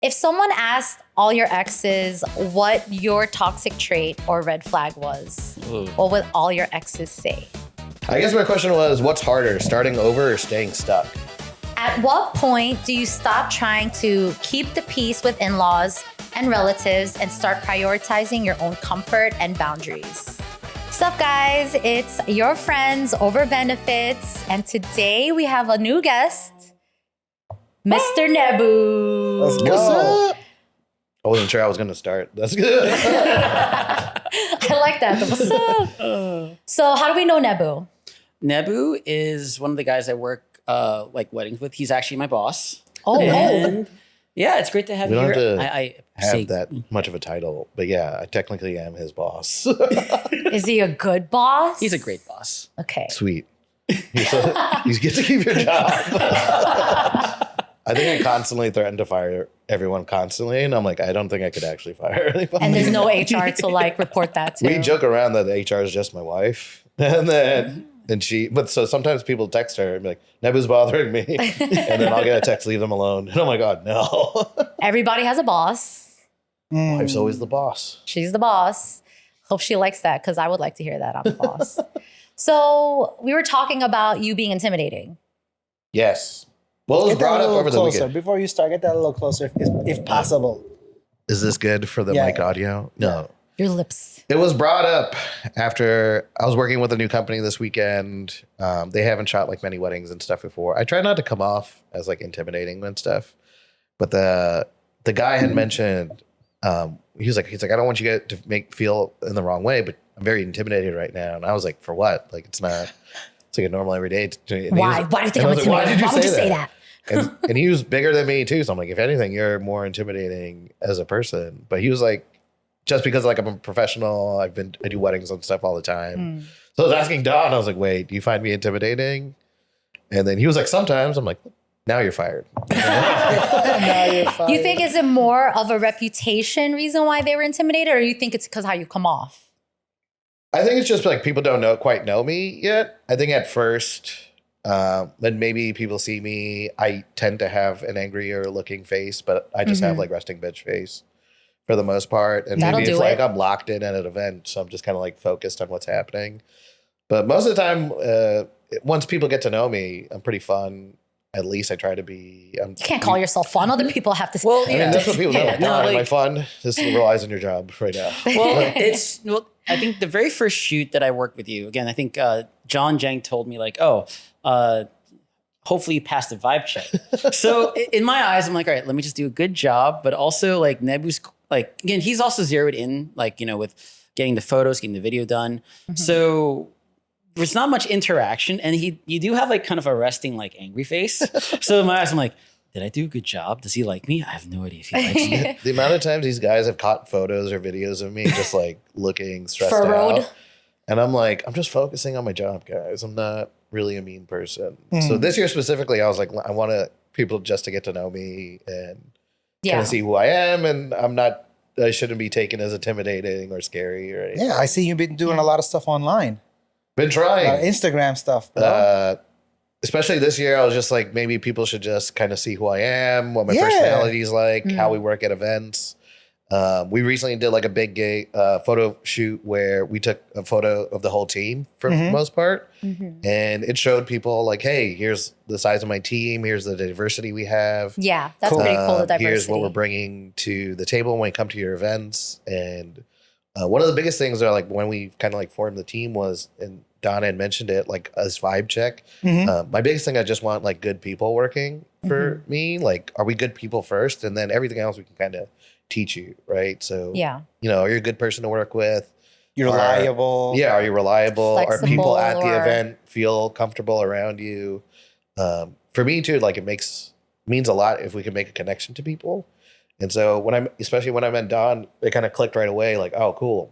If someone asked all your exes what your toxic trait or red flag was, what would all your exes say? I guess my question was, what's harder, starting over or staying stuck? At what point do you stop trying to keep the peace with in-laws and relatives and start prioritizing your own comfort and boundaries? What's up, guys? It's your friends over benefits, and today we have a new guest, Mr. Nebu. Let's go. What's up? I wasn't sure I was going to start. That's good. I like that. What's up? So how do we know Nebu? Nebu is one of the guys I work like weddings with. He's actually my boss. Oh, and yeah, it's great to have We you don't here. have to I have say- that much of a title, but yeah, I technically am his boss. Is he a good boss? He's a great boss. Okay. Sweet. You get to keep your job. I think I constantly threaten to fire everyone constantly, and I'm like, I don't think I could actually fire anybody. And there's no HR to like report that to. We joke around that the HR is just my wife, but so sometimes people text her and be like, Nebu's bothering me, and then I'll get a text, leave them alone, and oh my god, no. Everybody has a boss. Wife's always the boss. She's the boss. Hope she likes that because I would like to hear that I'm the boss. So we were talking about you being intimidating. Yes. Well, it was Get that brought a up little over the closer. weekend. Before you start, get that a little closer if possible. Is this good for the Yeah. mic audio? No. Your lips. It was brought up after I was working with a new company this weekend. They haven't shot like many weddings and stuff before. I try not to come off as like intimidating and stuff, but the guy had mentioned he's like I don't want you guys to feel in the wrong way, but I'm very intimidated right now. And I was like, for what? Like it's not. It's like a normal everyday. Why? Why do you think I'm intimidating? Why did you Why would you say that? and he was bigger than me too. So I'm like, if anything, you're more intimidating as a person. But he was like, just because like I'm a professional, I do weddings and stuff all the time. So I was asking Don, I was like, wait, do you find me intimidating? And then he was like, sometimes. I'm like, now you're fired. Now you're fine. You think is it more of a reputation reason why they were intimidated, or you think it's because how you come off? I think it's just like people don't quite know me yet. I think at first, when maybe people see me, I tend to have an angrier looking face, but I just have like resting bitch face for the most part. And That'll maybe it's do like it. I'm locked in at an event, so I'm just kind of like focused on what's happening. But most of the time, once people get to know me, I'm pretty fun. At least I try to be. You can't call yourself fun. Other people have to. Well, I mean, that's what people know. Yeah, Like, no, "Don, am I like- fun? This relies on your job right now. Well, I think the very first shoot that I worked with you, again, I think John Jang told me like, hopefully you passed the vibe check. So in my eyes, I'm like, all right, let me just do a good job. But also like Nebu's like, again, he's also zeroed in like, with getting the photos, getting the video done. So there's not much interaction. And you do have like kind of a resting, like angry face. So in my eyes, I'm like, did I do a good job? Does he like me? I have no idea if he likes me. The amount of times these guys have caught photos or videos of me just like looking stressed Furrowed. out. And I'm like, I'm just focusing on my job, guys. I'm not really a mean person. So this year specifically, I was like, I want people just to get to know me and kind of see who I am. And I shouldn't be taken as intimidating or scary or anything. Yeah, I see you've been doing a lot of stuff online. Been trying. Instagram stuff, bro. Especially this year, I was just like, maybe people should just kind of see who I am, what my Yeah. personality is like, how we work at events. We recently did like a big photo shoot where we took a photo of the whole team for the most part. And it showed people like, hey, here's the size of my team. Here's the diversity we have. Yeah, that's pretty cool. The diversity. Here's what we're bringing to the table when we come to your events. And one of the biggest things are like when we kind of like formed the team was, and Donna had mentioned it, like as vibe check. My biggest thing, I just want like good people working for me. Like, are we good people first? And then everything else we can kind of teach you, right? So, are you a good person to work with? You're reliable. Yeah, are you reliable? Are people Flexible, at the or- event feel comfortable around you? For me too, like it means a lot if we can make a connection to people. And so especially when I met Don, it kind of clicked right away. Like, oh, cool.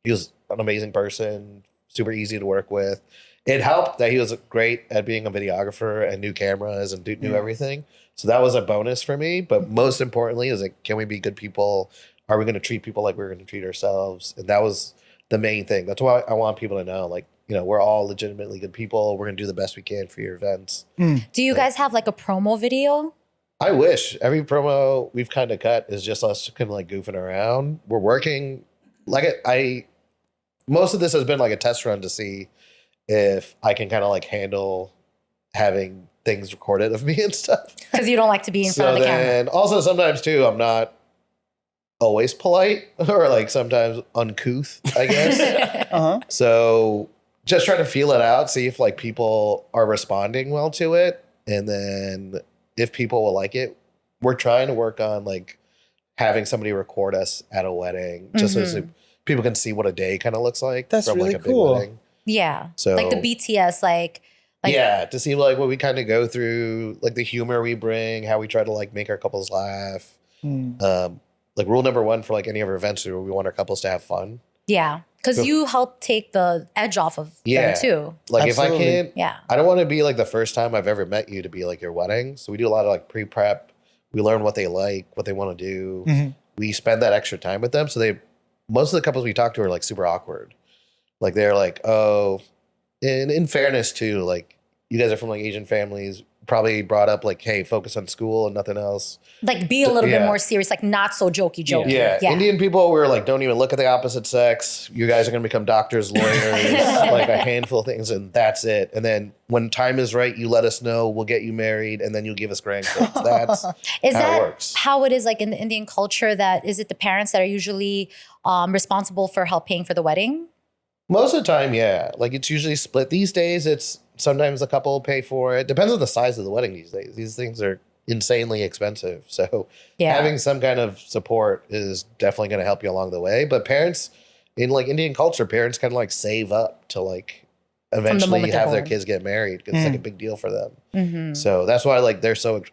He was an amazing person, super easy to work with. It helped that he was great at being a videographer and new cameras and knew everything. So that was a bonus for me. But most importantly is like, can we be good people? Are we going to treat people like we're going to treat ourselves? And that was the main thing. That's why I want people to know, like, we're all legitimately good people. We're going to do the best we can for your events. Do you guys have like a promo video? I wish every promo we've kind of cut is just us kind of like goofing around. We're working like I most of this has been like a test run to see if I can kind of like handle having things recorded of me and stuff. Because you don't like to be in front of the camera. And also sometimes too, I'm not always polite or like sometimes uncouth, I guess. So just trying to feel it out, see if like people are responding well to it. And then if people will like it, we're trying to work on like having somebody record us at a wedding just so people can see what a day kind of looks like. That's from really like a big cool. wedding. Yeah. So like the BTS, like yeah, to see like what we kind of go through, like the humor we bring, how we try to like make our couples laugh. Like rule number one for like any of our events, we want our couples to have fun. yeah. Because you help take the edge off of them too. Like Absolutely. if I can't, Yeah. I don't want to be like the first time I've ever met you to be like your wedding. So we do a lot of like pre-prep. We learn what they like, what they want to do. We spend that extra time with them. So most of the couples we talk to are like super awkward. Like they're like, oh, and in fairness too, like you guys are from like Asian families, probably brought up like, hey, focus on school and nothing else. Like be a little bit more serious, like not so jokey. Yeah. Indian people were like, don't even look at the opposite sex. You guys are going to become doctors, lawyers, like a handful of things, and that's it. And then when time is right, you let us know. We'll get you married, and then you'll give us grandkids. That's how it works. How it is like in the Indian culture? That is it the parents that are usually responsible for helping for the wedding? Most of the time, yeah. Like it's usually split. These days, it's sometimes the couple will pay for it. Depends on the size of the wedding these days. These things are insanely expensive. So having some kind of support is definitely going to help you along the way. But parents in like Indian culture, parents kind of like save up to like eventually have their kids get married because it's like a big deal for them. So that's why like they're so,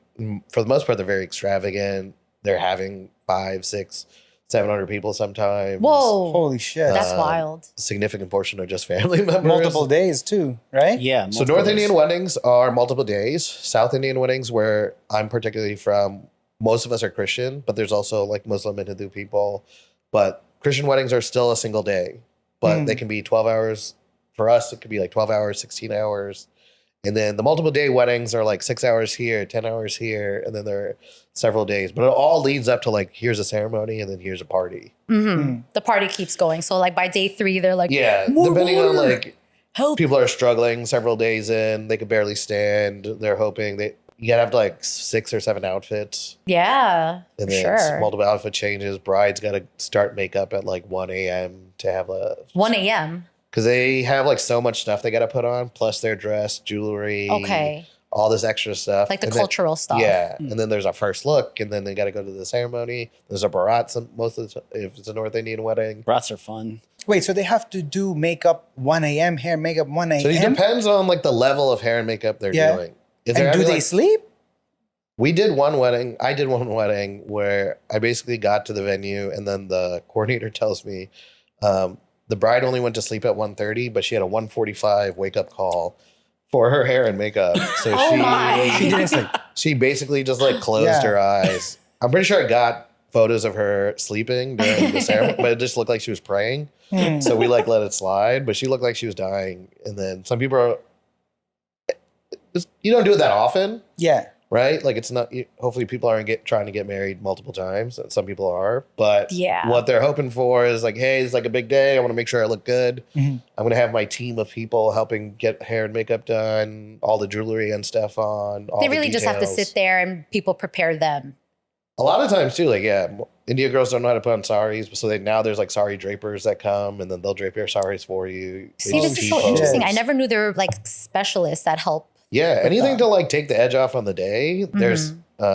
for the most part, they're very extravagant. They're having 500, 600, 700 people sometimes. Whoa. Holy shit. That's wild. A significant portion are just family members. Multiple days too, right? Yeah. So North Indian weddings are multiple days. South Indian weddings, where I'm particularly from, most of us are Christian, but there's also like Muslim and Hindu people. But Christian weddings are still a single day, but they can be 12 hours. For us, it could be like 12 hours, 16 hours. And then the multiple day weddings are like 6 hours here, 10 hours here, and then there are several days. But it all leads up to like, here's a ceremony and then here's a party. The party keeps going. So like by day 3, they're like, Depending on like, help. people are struggling several days in, they could barely stand. They're hoping you gotta have like 6 or 7 outfits. Yeah, And then multiple outfit changes. Bride's got to start makeup at like 1 a.m. to have 1 a.m. Because they have like so much stuff they got to put on, plus their dress, jewelry, all this extra stuff. Like the cultural stuff. Yeah. And then there's a first look, and then they got to go to the ceremony. There's a barat most of the time, if it's a North Indian wedding. Brats are fun. Wait, so they have to do makeup 1 a.m., hair, makeup 1 a.m.? So it depends on like the level of hair and makeup they're doing. If And do they sleep? We did one wedding. I did one wedding where I basically got to the venue, and then the coordinator tells me, the bride only went to sleep at 1:30, but she had a 1:45 wake up call for her hair and makeup. So She didn't sleep. she basically just like closed her eyes. I'm pretty sure I got photos of her sleeping during the ceremony, but it just looked like she was praying. So we like let it slide, but she looked like she was dying. And then some people are, you don't do it that often. Yeah. Right? Like it's not, hopefully people aren't trying to get married multiple times. Some people are, but what they're hoping for is like, hey, it's like a big day. I want to make sure I look good. I'm going to have my team of people helping get hair and makeup done, all the jewelry and stuff on. They really just have to sit there and people prepare them. A lot of times too, like, India girls don't know how to put on saris. So now there's like sari drapers that come and then they'll drape your saris for you. See, this is so interesting. I never knew there were like specialists that help. Yeah, anything to like take the edge off on the day. There's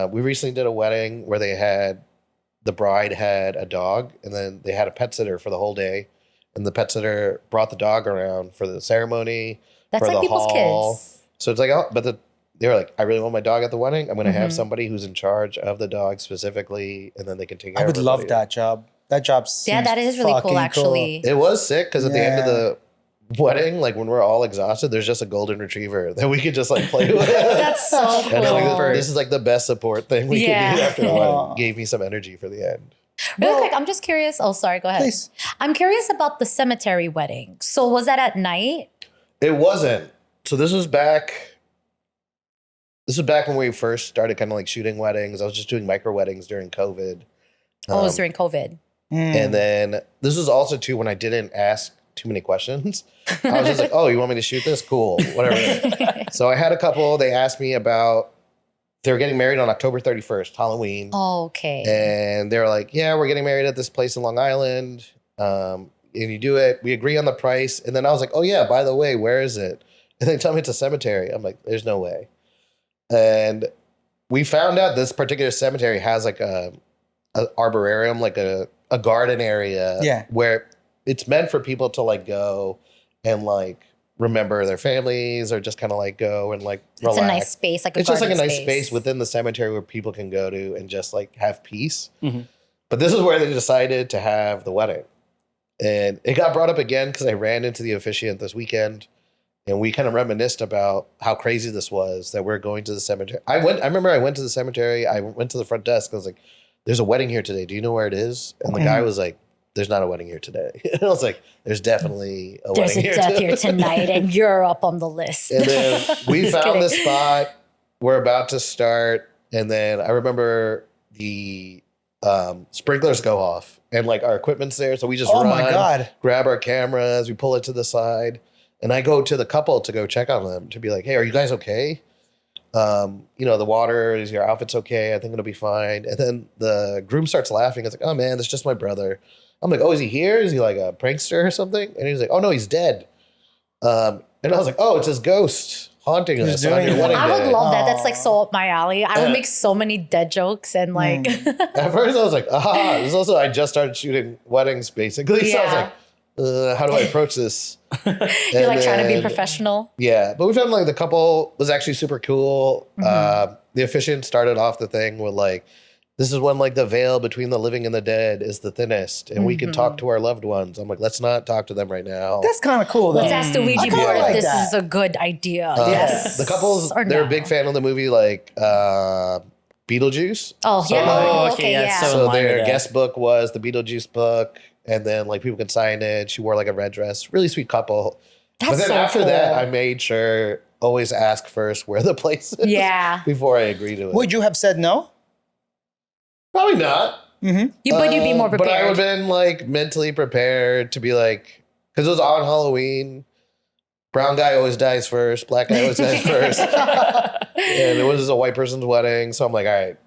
we recently did a wedding where the bride had a dog, and then they had a pet sitter for the whole day, and the pet sitter brought the dog around for the ceremony. That's for like the people's hall. kids. So it's like, they were like, I really want my dog at the wedding. I'm going to have somebody who's in charge of the dog specifically, and then they can take care of it. I would love that job. That job seems that is really cool, actually. It was sick because at the end of the wedding, like when we're all exhausted, there's just a golden retriever that we could just like play with. That's so cool. And like, this is like the best support thing we could do after the wedding. Gave me some energy for the end. Really quick, I'm just curious. Oh, sorry, go ahead. Please. I'm curious about the cemetery wedding. So was that at night? It wasn't. So this was back this was back when we first started kind of like shooting weddings. I was just doing micro weddings during COVID. Oh, it was during COVID. And then this was also too when I didn't ask too many questions. I was just like, oh, you want me to shoot this? Cool, whatever. So I had a couple. They asked me about, they were getting married on October 31st, Halloween. Oh, okay. And they were like, yeah, we're getting married at this place in Long Island. And you do it. We agree on the price. And then I was like, oh yeah, by the way, where is it? And they tell me it's a cemetery. I'm like, there's no way. And we found out this particular cemetery has like a arboretum, like a garden area where it's meant for people to like go and like remember their families or just kind of like go and like relax. It's a nice space, like a it's just like a garden nice space within the cemetery where people can go to and just like have peace. But this is where they decided to have the wedding. And it got brought up again because I ran into the officiant this weekend and we kind of reminisced about how crazy this was that we're going to the cemetery. I remember I went to the cemetery. I went to the front desk. I was like, there's a wedding here today. Do you know where it is? And the guy was like, there's not a wedding here today. And I was like, there's definitely a wedding here. There's a death here tonight and you're up on the list. And then we found this spot. We're about to start. And then I remember the sprinklers go off and like our equipment's there. So we just run, grab our cameras, we pull it to the side. And I go to the couple to go check on them to be like, hey, are you guys okay? You know, the water, is your outfit's okay? I think it'll be fine. And then the groom starts laughing. It's like, oh man, that's just my brother. I'm like, oh, is he here? Is he like a prankster or something? And he's like, oh no, he's dead. And I was like, oh, it's his ghost haunting us on your wedding I would day. love that. That's like so up my alley. I would make so many dead jokes and like. At first I was like, aha. This is also, I just started shooting weddings basically. So I was like, how do I approach this? You're like trying to be professional. Yeah. But we found like the couple was actually super cool. The officiant started off the thing with like, this is when like the veil between the living and the dead is the thinnest and we can talk to our loved ones. I'm like, let's not talk to them right now. That's kind of cool though. Let's ask the Ouija board if this is a good idea. Yes. The couples, they're a big fan of the movie like Beetlejuice. Oh, so, yeah. Like, okay, yeah. So their guest book was the Beetlejuice book. And then like people can sign it. She wore like a red dress. Really sweet couple. That's but then so after cool. that, I made sure always ask first where the place is. Yeah. Before I agree to it. Would you have said no? Probably not. But you'd be more prepared. But I would have been like mentally prepared to be like, because it was on Halloween. Brown guy always dies first. Black guy always dies first. And it was a white person's wedding. So I'm like, all right,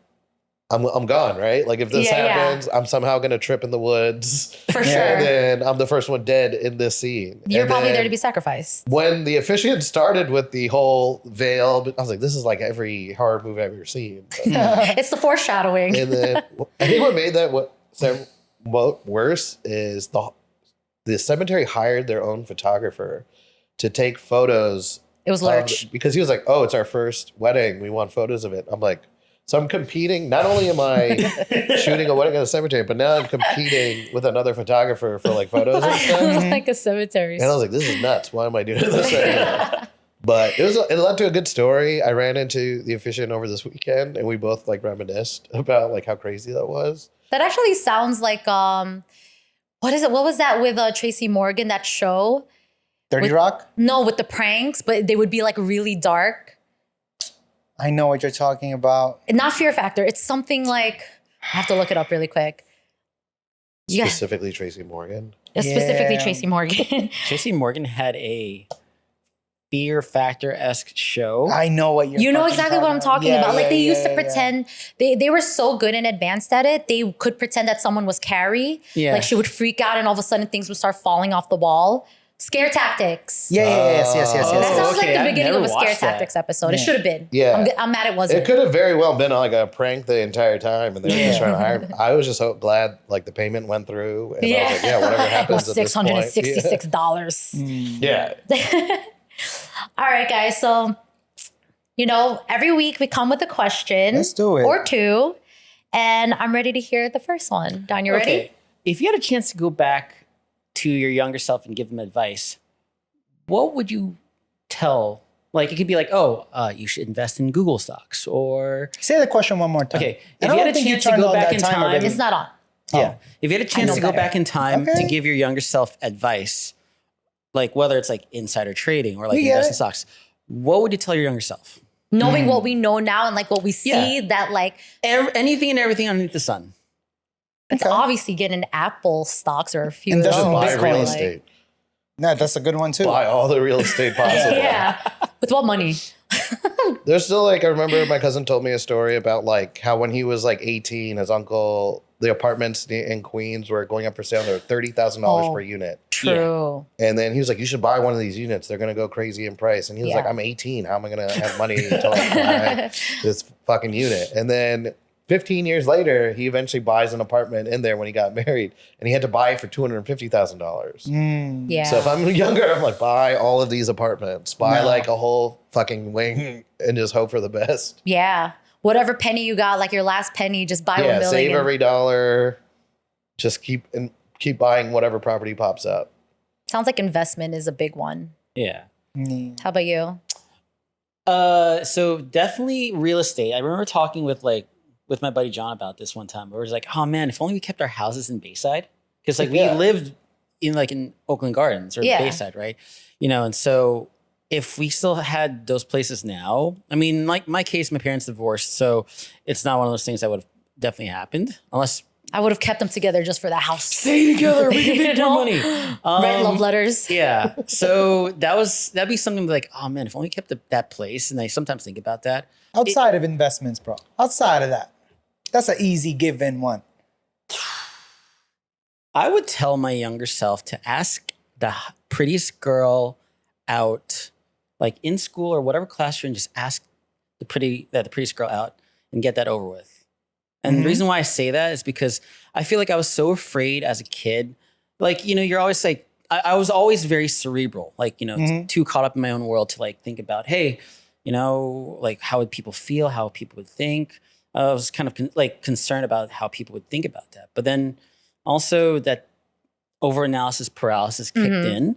I'm gone, right? Like if this happens, I'm somehow going to trip in the woods. For sure. And then I'm the first one dead in this scene. You're probably there to be sacrificed. When the officiant started with the whole veil, I was like, this is like every horror movie I've ever seen. It's the foreshadowing. And then I think what made that worse is the cemetery hired their own photographer to take photos. It was Lurch. Because he was like, oh, it's our first wedding. We want photos of it. I'm like, so I'm competing. Not only am I shooting a wedding at a cemetery, but now I'm competing with another photographer for like photos and stuff. Like a cemetery. And I was like, this is nuts. Why am I doing this right now? But it led to a good story. I ran into the officiant over this weekend and we both like reminisced about like how crazy that was. That actually sounds like, what is it? What was that with Tracy Morgan, that show? 30 Rock? No, with the pranks, but they would be like really dark. I know what you're talking about. Not Fear Factor. It's something like, I have to look it up really quick. Specifically Tracy Morgan. Specifically Tracy Morgan. Tracy Morgan had a Fear Factor-esque show. I know what you're You know exactly what I'm talking about. Like they used to yeah. pretend, they were so good and advanced at it. They could pretend that someone was Carrie. Yeah. Like she would freak out and all of a sudden things would start falling off the wall. Scare tactics. Yes. That sounds like okay. the I've beginning never of a Scare watched that. Tactics episode. It should have been. Yeah. I'm mad it wasn't. It could have very well been like a prank the entire time and they were just trying to hire me. I was just so glad like the payment went through. And I was like, yeah, whatever happens It was $666. Yeah. All right, guys. So, every week we come with a question. Let's do it. Or two. And I'm ready to hear the first one. Don, you ready? If you had a chance to go back to your younger self and give them advice, what would you tell? Like, it could be like, you should invest in Google stocks or... Say the question one more time. Okay. If you had a chance to go back in time... It's not on. Yeah. If you had a chance to go back in time to give your younger self advice, like whether it's like insider trading or like invest in stocks, what would you tell your younger self? Knowing what we know now and like what we see that like anything and everything underneath the sun. it's obviously getting Apple stocks or a few And of doesn't those. Buy Bitcoin, real like- estate. No, that's a good one too. Buy all the real estate possible. Yeah. With what money? There's still like, I remember my cousin told me a story about like how when he was like 18, his uncle, the apartments in Queens were going up for sale. They were $30,000 per unit. True. And then he was like, you should buy one of these units. They're going to go crazy in price. And he was like, I'm 18. How am I going to have money to like buy this fucking unit? And then 15 years later, he eventually buys an apartment in there when he got married. And he had to buy it for $250,000. Yeah. So if I'm younger, I'm like, buy all of these apartments. Buy like a whole fucking wing and just hope for the best. Yeah. Whatever penny you got, like your last penny, just buy Yeah, one building. save and- every dollar. Just keep buying whatever property pops up. Sounds like investment is a big one. Yeah. How about you? So definitely real estate. I remember talking with my buddy John about this one time. Where it was like, oh man, if only we kept our houses in Bayside, because like we lived in Oakland Gardens or Bayside, right? And so if we still had those places now, I mean, like my case, my parents divorced, so it's not one of those things that would have definitely happened unless I would have kept them together just for the house. stay together, we can make more money. Write love letters. Yeah. So that'd be something like, oh man, if only we kept that place. And I sometimes think about that. Outside of investments, bro. Outside of that. That's an easy given one. I would tell my younger self to ask the prettiest girl out, like in school or whatever class you're in, just ask the prettiest girl out and get that over with. And the reason why I say that is because I feel like I was so afraid as a kid. Like, you're always like, I was always very cerebral, like, too caught up in my own world to like think about, hey, like how would people feel, how people would think. I was kind of concerned about how people would think about that. But then also that overanalysis paralysis kicked in.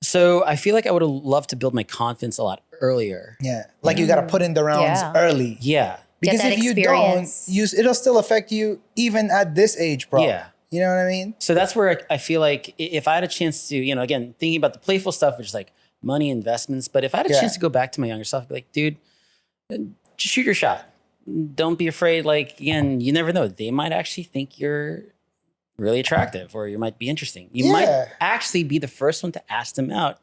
So I feel like I would have loved to build my confidence a lot earlier. Yeah. Like you got to put in the rounds early. Yeah. Because that if you experience. don't, it'll still affect you even at this age, bro. Yeah. You know what I mean? So that's where I feel like if I had a chance to, again, thinking about the playful stuff, which is like money investments, but if I had a chance to go back to my younger self, I'd be like, dude, just shoot your shot. Don't be afraid. Like, again, you never know. They might actually think you're really attractive or you might be interesting. You might actually be the first one to ask them out.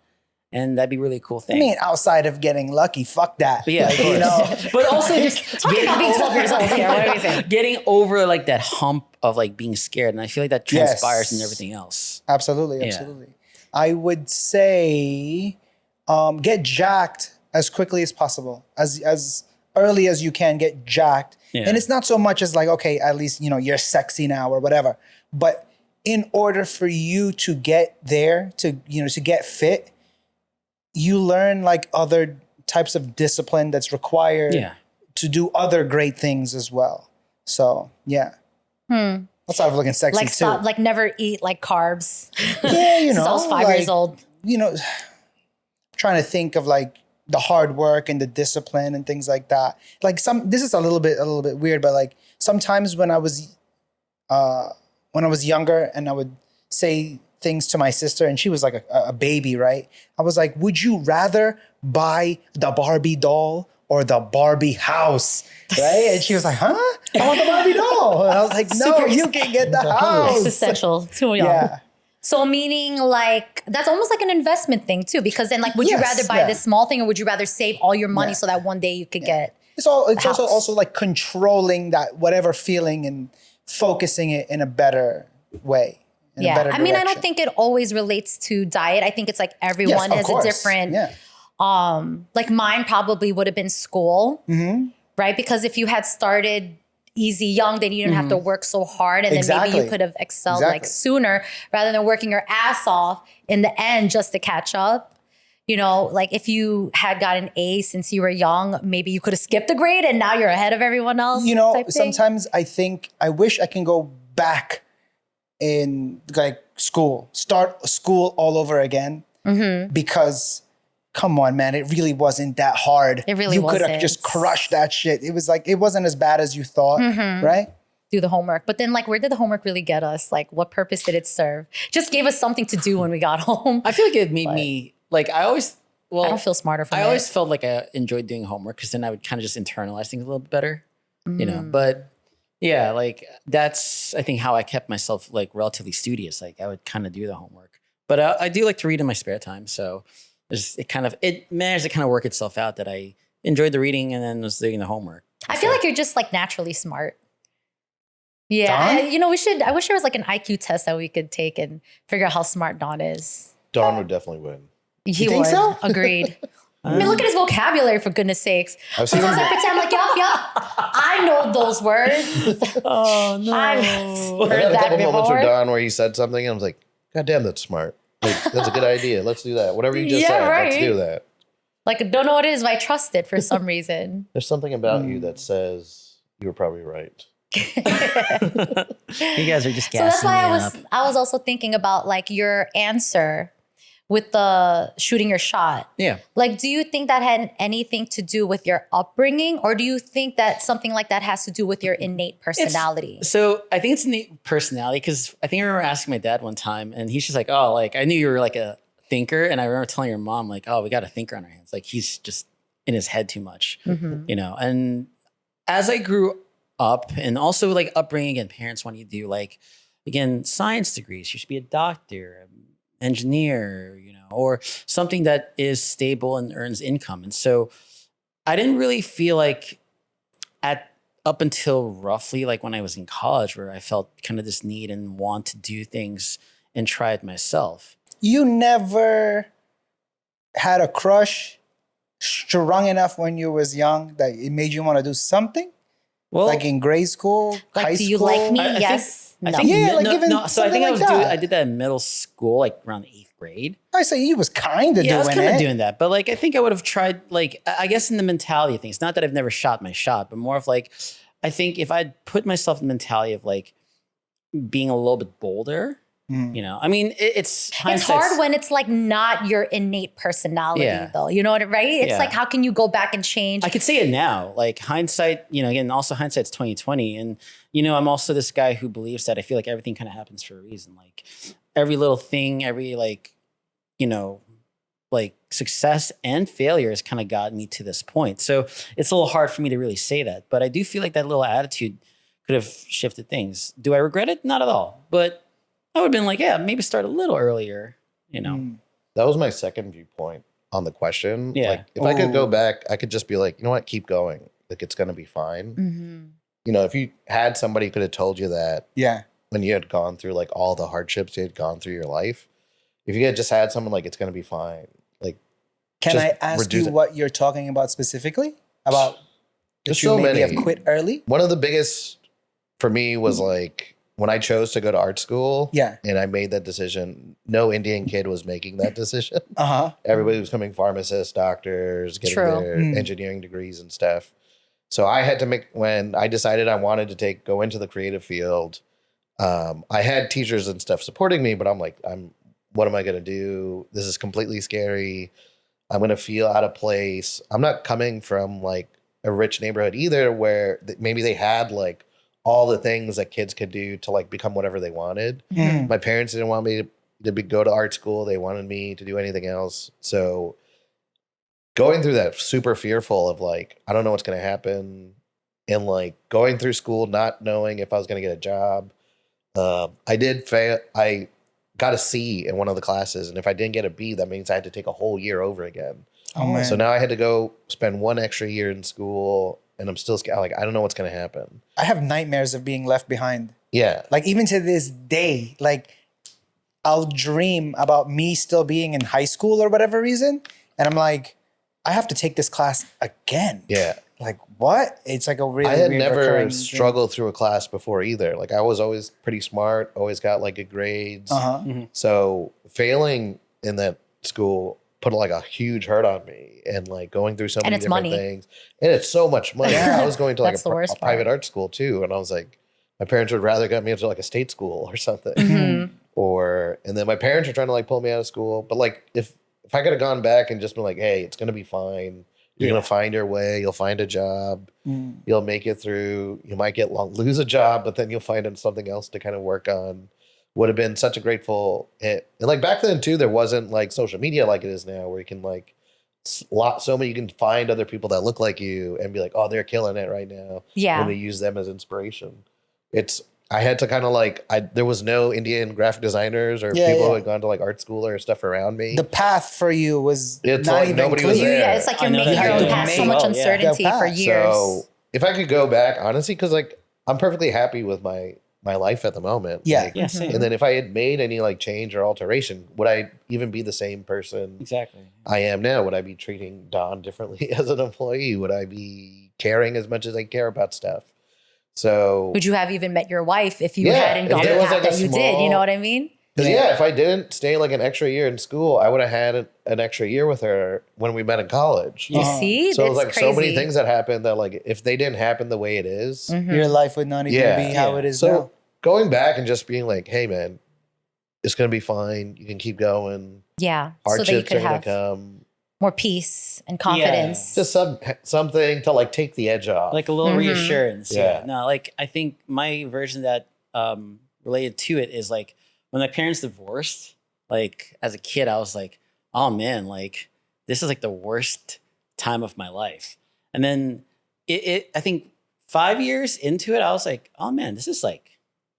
And that'd be a really cool thing. I mean, outside of getting lucky, fuck that. But yeah, Like, of course. But also just Being 12 years old here. What do you think? getting over like that hump of like being scared. And I feel like that transpires in everything else. Absolutely, absolutely. I would say get jacked as quickly as possible. As early as you can, get jacked. Yeah. And it's not so much as like, okay, at least, you're sexy now or whatever. But in order for you to get there, to get fit, you learn like other types of discipline that's required to do other great things as well. So yeah. Outside of looking sexy Like too. stop, like never eat like carbs. Yeah, Since I was 5 years old. Trying to think of like the hard work and the discipline and things like that. Like this is a little bit weird, but like sometimes when I was younger and I would say things to my sister and she was like a baby, right? I was like, would you rather buy the Barbie doll or the Barbie house, right? And she was like, huh? I want the Barbie doll. And I was like, no, you can get the house. Existential. Too young. Yeah. So meaning like, that's almost like an investment thing too, because then like, would you Yes, rather buy this small thing or would you rather save all your money so that one day you could get It's house. also like controlling that whatever feeling and focusing it in a better way. In a better I mean, I don't direction. think it always relates to diet. I think it's like everyone of has course. a different, Yeah. like mine probably would have been school, Mm-hmm. right? Because if you had started easy young, then you didn't have to work so hard. And then maybe Exactly. you could have excelled like sooner rather than working your ass off in the end just to catch up. Like if you had got an A since you were young, maybe you could have skipped a grade and now you're ahead of everyone else. type thing. Sometimes I wish I can go back in like start school all over again because come on, man, it really wasn't that hard. It really you could have wasn't. just crushed that shit. It was like, it wasn't as bad as you thought, right? Do the homework. But then like, where did the homework really get us? Like what purpose did it serve? Just gave us something to do when we got home. I feel like it made me like well, I don't feel smarter from I it. always felt like I enjoyed doing homework because then I would kind of just internalize things a little bit better, you know. Mm. But yeah, like that's I think how I kept myself like relatively studious. Like I would kind of do the homework, but I do like to read in my spare time. So it managed to kind of work itself out that I enjoyed the reading and then was doing the homework. I feel like you're just like naturally smart. Yeah, I wish there was like an IQ test that we could take and figure out how smart Don is. Don would definitely win. He think would. so? Agreed. I mean, look at his vocabulary, for goodness sakes. I've seen Sometimes him. I pretend like, yup. I know those words. Oh no! I've I've heard had a that couple moments with before. Don where he said something and I was like, God damn, that's smart. Like, that's a good idea. Let's do that. Whatever you just Yeah, said, right. let's do that. Like, I don't know what it is, but I trust it for some reason. There's something about you that says you were probably right. You guys are just So that's gassing why me up. I was also thinking about like your answer with the shooting your shot. Yeah. Like, do you think that had anything to do with your upbringing, or do you think that something like that has to do with your innate personality? So I think it's innate personality because I think I remember asking my dad one time, and he's just like, "Oh, like I knew you were like a thinker," and I remember telling your mom like, "Oh, we got a thinker on our hands. Like he's just in his head too much, you know." And as I grew up, and also like upbringing, again, parents want you to do like again science degrees. You should be a doctor, engineer, you know, or something that is stable and earns income. And so I didn't really feel like up until roughly like when I was in college where I felt kind of this need and want to do things and try it myself. You never had a crush strong enough when you was young that it made you want to do something? Well, Like in grade school, Like, high do you school? like me? I think- Yes. I No. think Yeah, mid- like no, even no, so I something think like I that. did that in middle school, like around 8th grade. I say you was kind of Yeah, I was doing kind of it. doing that, but like I think I would have tried. Like I guess in the mentality of things, not that I've never shot my shot, but more of like I think if I'd put myself in the mentality of like being a little bit bolder, you know, I mean, it's It's hindsight's- hard when it's like not your innate personality, Yeah. though. You know what? Right? It's Yeah. like, how can you go back and change? I could say it now, like hindsight, you know, again, also hindsight's 2020. And, you know, I'm also this guy who believes that I feel like everything kind of happens for a reason. Like every little thing, every like, you know, like success and failure has kind of gotten me to this point. So it's a little hard for me to really say that, but I do feel like that little attitude could have shifted things. Do I regret it? Not at all. But I would have been like, yeah, maybe start a little earlier, you know? That was my second viewpoint on the question. Yeah. Like, if I could go Ooh. back, I could just be like, you know what, keep going. Like, it's going to be fine. Mhm. You know, if you had somebody who could have told you that Yeah. when you had gone through like all the hardships you had gone through your life, if you had just had someone like, it's going to be fine. Like, Can just I ask reduce you it. what you're talking about specifically? About There's that you so maybe many. have quit early? One of the biggest for me was like when I chose to go to art school. Yeah. And I made that decision. No Indian kid was making that decision. Uh-huh. Everybody was becoming pharmacists, doctors, getting True. their engineering degrees and stuff. So I had to make, when I decided I wanted to go into the creative field, I had teachers and stuff supporting me, but I'm like, what am I going to do? This is completely scary. I'm going to feel out of place. I'm not coming from like a rich neighborhood either, where maybe they had like all the things that kids could do to like become whatever they wanted. Mm. My parents didn't want me go to art school. They wanted me to do anything else. So going through that, super fearful of like, I don't know what's going to happen. And like going through school, not knowing if I was going to get a job. I did fail. I got a C in one of the classes. And if I didn't get a B, that means I had to take a whole year over again. Oh, man. So now I had to go spend one extra year in school. And I'm still scared. Like, I don't know what's going to happen. I have nightmares of being left behind. Yeah. Like even to this day, like I'll dream about me still being in high school or whatever reason. And I'm like, I have to take this class again. Yeah. Like what? It's like a really I had weird never recurring thing. struggled through a class before either. Like I was always pretty smart, always got like good grades. Uh-huh. So failing in that school put like a huge hurt on me, and like going through so And many it's different money. things. And it's so much money. Yeah. I was going to like That's the worst a private part. art school too. And I was like, my parents would rather get me into like a state school or something. Mm-hmm. And then my parents are trying to like pull me out of school. But like if I could have gone back and just been like, hey, it's gonna be fine. You're gonna find your way. You'll find a job. You'll make it through. You might lose a job, but then you'll find something else to kind of work on. Would have been such a grateful hit. And like back then too, there wasn't like social media like it is now, where you can like so many, you can find other people that look like you and be like, oh, they're killing it right now. Yeah. And we use them as inspiration. I had to kind of like, there was no Indian graphic designers or people who had gone to like art school or stuff around me. The path for you was It's not like even nobody clear. was there. Yeah, it's like you're making your own path. So much uncertainty for years. So if I could go back, honestly, because like I'm perfectly happy with my life at the moment. Yeah. Like, Yeah, same. and then if I had made any like change or alteration, would I even be the same person Exactly. I am now? Would I be treating Don differently as an employee? Would I be caring as much as I care about stuff? So Would you have even met your wife if you hadn't gone the there was, path like, that you did? You know what I mean? Because if I didn't stay like an extra year in school, I would have had an extra year with her when we met in college. You see? So it was That's like crazy. so many things that happened that like if they didn't happen the way it is, Your life would not even be how it is so now. going back and just being like, hey man, it's gonna be fine. You can keep going. Yeah. So that you Hardships could are gonna have come. more peace and confidence. Just something to like take the edge off. Like a little reassurance. Yeah. Yeah. No, like I think my version that related to it is like when my parents divorced, like as a kid, I was like, oh man, like this is like the worst time of my life. And then I think 5 years into it, I was like, oh man, this is like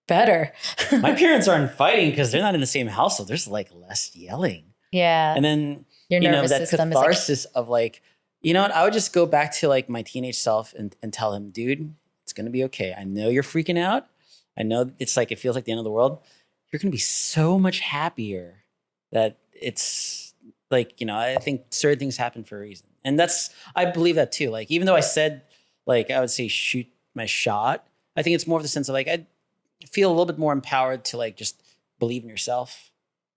Better. my parents aren't fighting because they're not in the same household. There's like less yelling. Yeah. And then Your nervous that system is like, catharsis of like, you know what? I would just go back to like my teenage self and tell him, dude, it's gonna be okay. I know you're freaking out. I know it's like it feels like the end of the world. You're gonna be so much happier that it's like, you know, I think certain things happen for a reason. And I believe that too. Like, even though I said like I would say shoot my shot, I think it's more of the sense of like I feel a little bit more empowered to like just believe in yourself,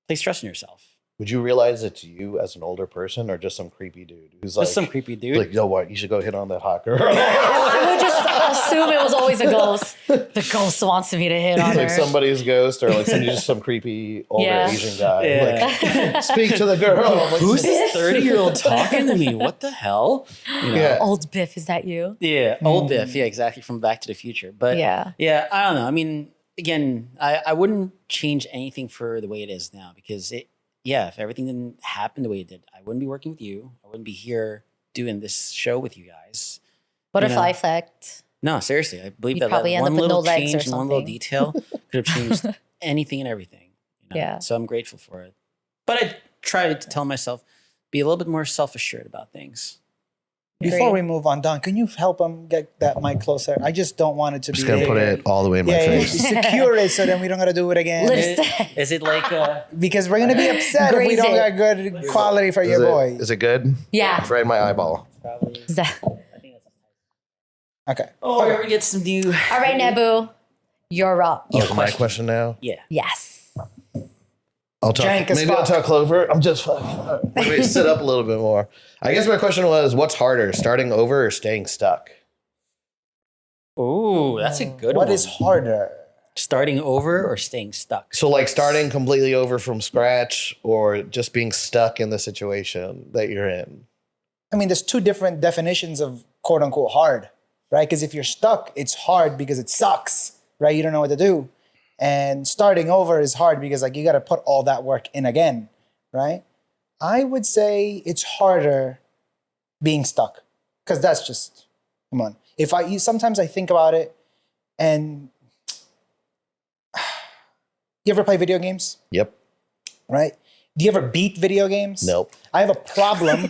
place trust in yourself. Would you realize it's you as an older person or just some creepy dude who's like, Just some creepy dude. like, you know what? You should go hit on that hot girl. I would just assume it was always a ghost. The ghost wants me to hit on like her. somebody's ghost or like just some creepy older Yeah. Asian guy. Yeah. Like, speak to the girl. I'm like, Who's this 30-year-old talking to me? What the hell? You know? Yeah. Old Biff, is that you? Yeah, old Biff. Yeah, exactly. From Back to the Future. But Yeah. I don't know. I mean, again, I wouldn't change anything for the way it is now because if everything didn't happen the way it did, I wouldn't be working with you. I wouldn't be here doing this show with you guys. Butterfly effect. No, seriously. I believe You'd that probably end one up with little no legs change or and one little something. detail could have changed anything and everything. You know? Yeah. So I'm grateful for it. But I try to tell myself, be a little bit more self-assured about things. Before Agreed. we move on, Don, can you help him get that mic closer? I just don't want it to just be. gonna put it all the way in my face. Secure it so then we don't gotta do it again. Is it like Because we're gonna be upset if we Graze don't it. got good quality for your boy. Is it good? Yeah. It's right in my eyeball. probably? Is that- Okay. Oh, we're gonna get some new. All right, Nebu, you're up. Oh, it's my question now. Yeah. Yes. I'll talk. Jank as Maybe I'll fuck. talk Clover. I'm just let me sit up a little bit more. I guess my question was, what's harder, starting over or staying stuck? Ooh, that's a good one. What is harder? Starting over or staying stuck? So like starting completely over from scratch or just being stuck in the situation that you're in? I mean, there's two different definitions of quote unquote hard, right? Because if you're stuck, it's hard because it sucks, right? You don't know what to do. And starting over is hard because like you got to put all that work in again, right? I would say it's harder being stuck because that's just, come on. Sometimes I think about it and you ever play video games, Yep. right? Do you ever beat video games? Nope. I have a problem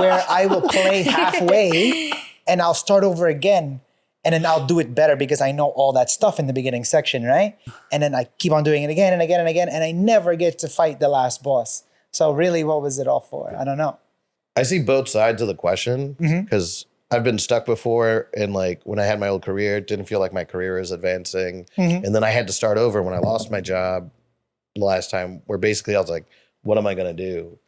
where I will play halfway and I'll start over again and then I'll do it better because I know all that stuff in the beginning section, right? And then I keep on doing it again and again and again and I never get to fight the last boss. So really, what was it all for? I don't know. I see both sides of the question because I've been stuck before and like when I had my old career, it didn't feel like my career was advancing. And then I had to start over when I lost my job the last time where basically I was like, what am I going to do?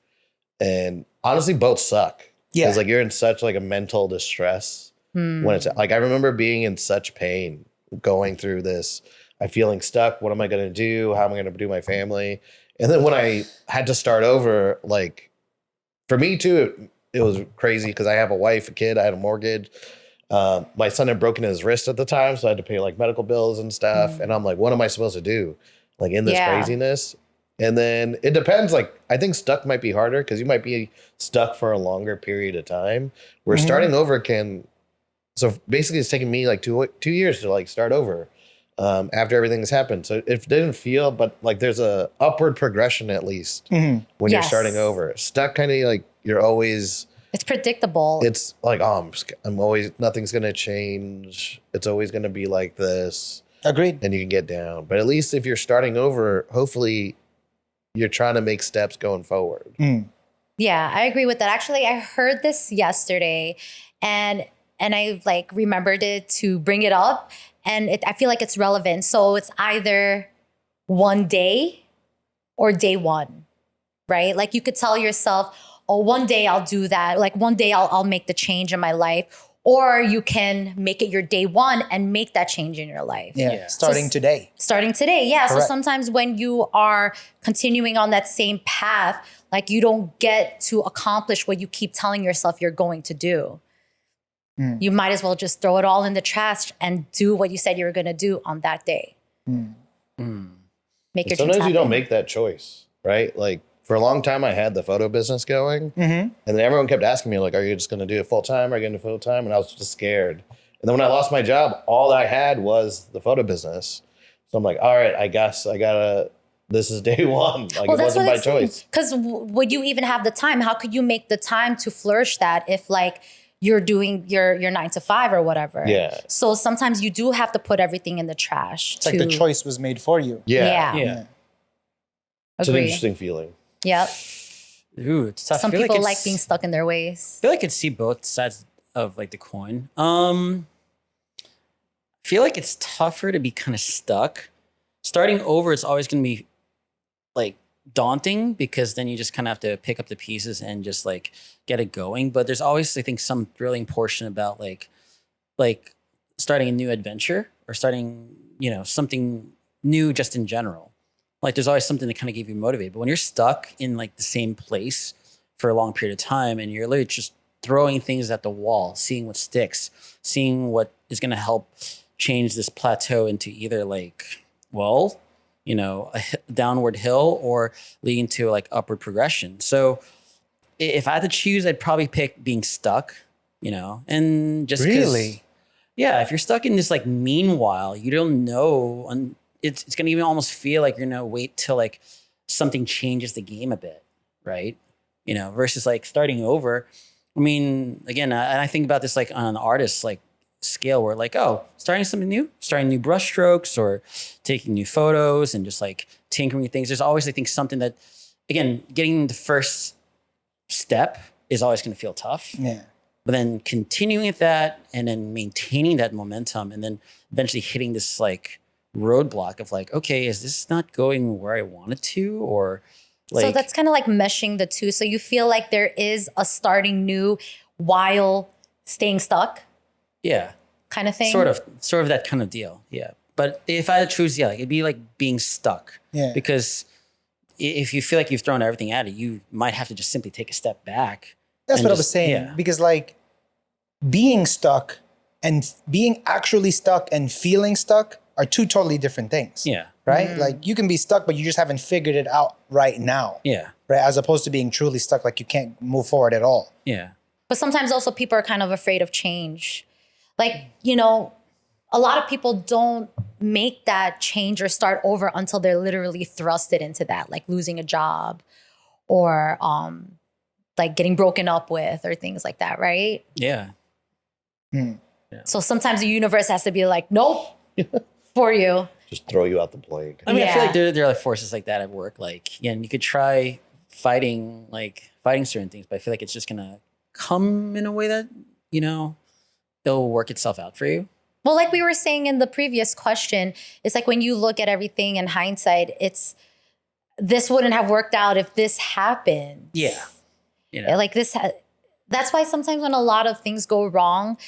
And honestly, both suck. Yeah. Because like you're in such like a mental distress when it's like, I remember being in such pain going through this. I'm feeling stuck. What am I going to do? How am I going to do my family? And then when I had to start over, like for me too, it was crazy because I have a wife, a kid, I had a mortgage. My son had broken his wrist at the time, so I had to pay like medical bills and stuff. And I'm like, what am I supposed to do? Like in this Yeah. craziness. And then it depends. Like, I think stuck might be harder because you might be stuck for a longer period of time. Where starting over can. So basically, it's taken me like 2 years to like start over after everything has happened. So it didn't feel, but like there's a upward progression at least when you're starting over. Stuck, kind of like you're always. It's predictable. It's like, I'm always, nothing's gonna change. It's always gonna be like this. Agreed. And you can get down. But at least if you're starting over, hopefully. You're trying to make steps going forward. Yeah, I agree with that. Actually, I heard this yesterday and I like remembered it to bring it up, and I feel like it's relevant. So it's either one day or day one, right? Like you could tell yourself, oh, one day I'll do that. Like one day I'll make the change in my life. Or you can make it your day one and make that change in your life. Yeah. Starting today. Starting today, yeah. Correct. So sometimes when you are continuing on that same path, like you don't get to accomplish what you keep telling yourself you're going to do. You might as well just throw it all in the trash and do what you said you were going to do on that day. Make your Sometimes you don't happen. make that choice, right? Like for a long time, I had the photo business going, and then everyone kept asking me, like, "Are you just going to do it full time? Are you going to do it full time?" And I was just scared. And then when I lost my job, all I had was the photo business. So I'm like, "All right, I guess I gotta. This is day one. Like it wasn't by choice." Because would you even have the time? How could you make the time to flourish that if like you're doing your 9 to 5 or whatever? Yeah. So sometimes you do have to put everything in the trash. It's like the choice was made for you. Yeah. It's an Agree. interesting feeling. Yep. Ooh, it's tough. Some I feel people it's- like being stuck in their ways. I feel like I could see both sides of like the coin. I feel like it's tougher to be kind of stuck. Starting over is always going to be like daunting because then you just kind of have to pick up the pieces and just like get it going. But there's always, I think, some thrilling portion about like starting a new adventure or starting, something new just in general. Like there's always something to kind of keep you motivated. But when you're stuck in like the same place for a long period of time and you're literally just throwing things at the wall, seeing what sticks, seeing what is going to help change this plateau into either like, a downward hill or leading to like upward progression. So if I had to choose, I'd probably pick being stuck, and just 'cause- Really? yeah, if you're stuck in this like meanwhile, you don't know, it's going to even almost feel like you're going to wait till like something changes the game a bit, right? Versus like starting over. I mean, again, I think about this like on an artist like scale where like, starting something new, starting new brush strokes or taking new photos and just like tinkering with things. There's always, I think, something that, again, getting the first step is always going to feel tough. Yeah. But then continuing with that and then maintaining that momentum and then eventually hitting this like roadblock of like, okay, is this not going where I want it to? Or like, So that's kind of like meshing the two. So you feel like there is a starting new while staying stuck yeah, kind of thing? sort of that kind of deal. Yeah. But if I had to choose, like it'd be like being stuck. Yeah. Because if you feel like you've thrown everything at it, you might have to just simply take a step back. That's and what I just- was saying. yeah. Because like being stuck and being actually stuck and feeling stuck are two totally different things. Yeah. Right? Like you can be stuck, but you just haven't figured it out right now. Yeah. Right? As opposed to being truly stuck, like you can't move forward at all. Yeah. But sometimes also people are kind of afraid of change. Like, a lot of people don't make that change or start over until they're literally thrusted into that, like losing a job or like getting broken up with or things like that, right? Yeah. So sometimes the universe has to be like, nope, for you. Just throw you out the plane. I mean, I feel Yeah. like there are like forces like that at work. Like, yeah, and you could try fighting certain things, but I feel like it's just gonna come in a way that, it'll work itself out for you. Well, like we were saying in the previous question, it's like when you look at everything in hindsight, this wouldn't have worked out if this happened. Yeah. Like that's why sometimes when a lot of things go wrong,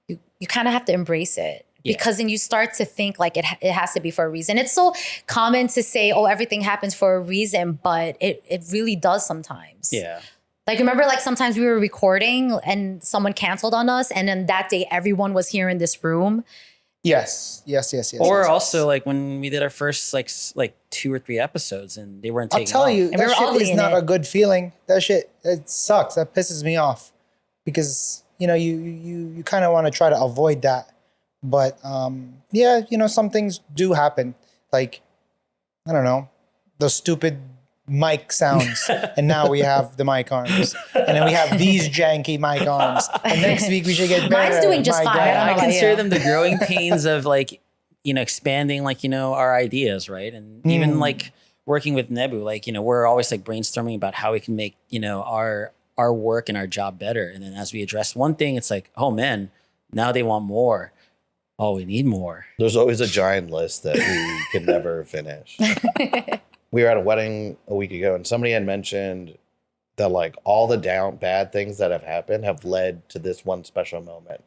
you kind of have to embrace it. Yeah. Because then you start to think like it has to be for a reason. It's so common to say, oh, everything happens for a reason, but it really does sometimes. Yeah. Like, remember, like sometimes we were recording and someone canceled on us. And then that day, everyone was here in this room. Yes. Or yes. also like when we did our first like 2 or 3 episodes and they weren't I'll taking tell off. you, And we that were shit ugly is in not it. a good feeling. That shit, it sucks. That pisses me off because you kind of want to try to avoid that. But yeah, some things do happen. Like, I don't know, the stupid mic sounds, and now we have the mic arms, and then we have these janky mic arms, and next week we should get better. Mine's doing just mic fine. I don't arms. know I about consider you. them the growing pains of like, expanding like, our ideas, right? And even like working with Nebu, like, we're always like brainstorming about how we can make, our work and our job better. And then as we address one thing, it's like, oh man, now they want more. Oh, we need more. There's always a giant list that we can never finish. We were at a wedding a week ago, and somebody had mentioned that like all the bad things that have happened have led to this one special moment.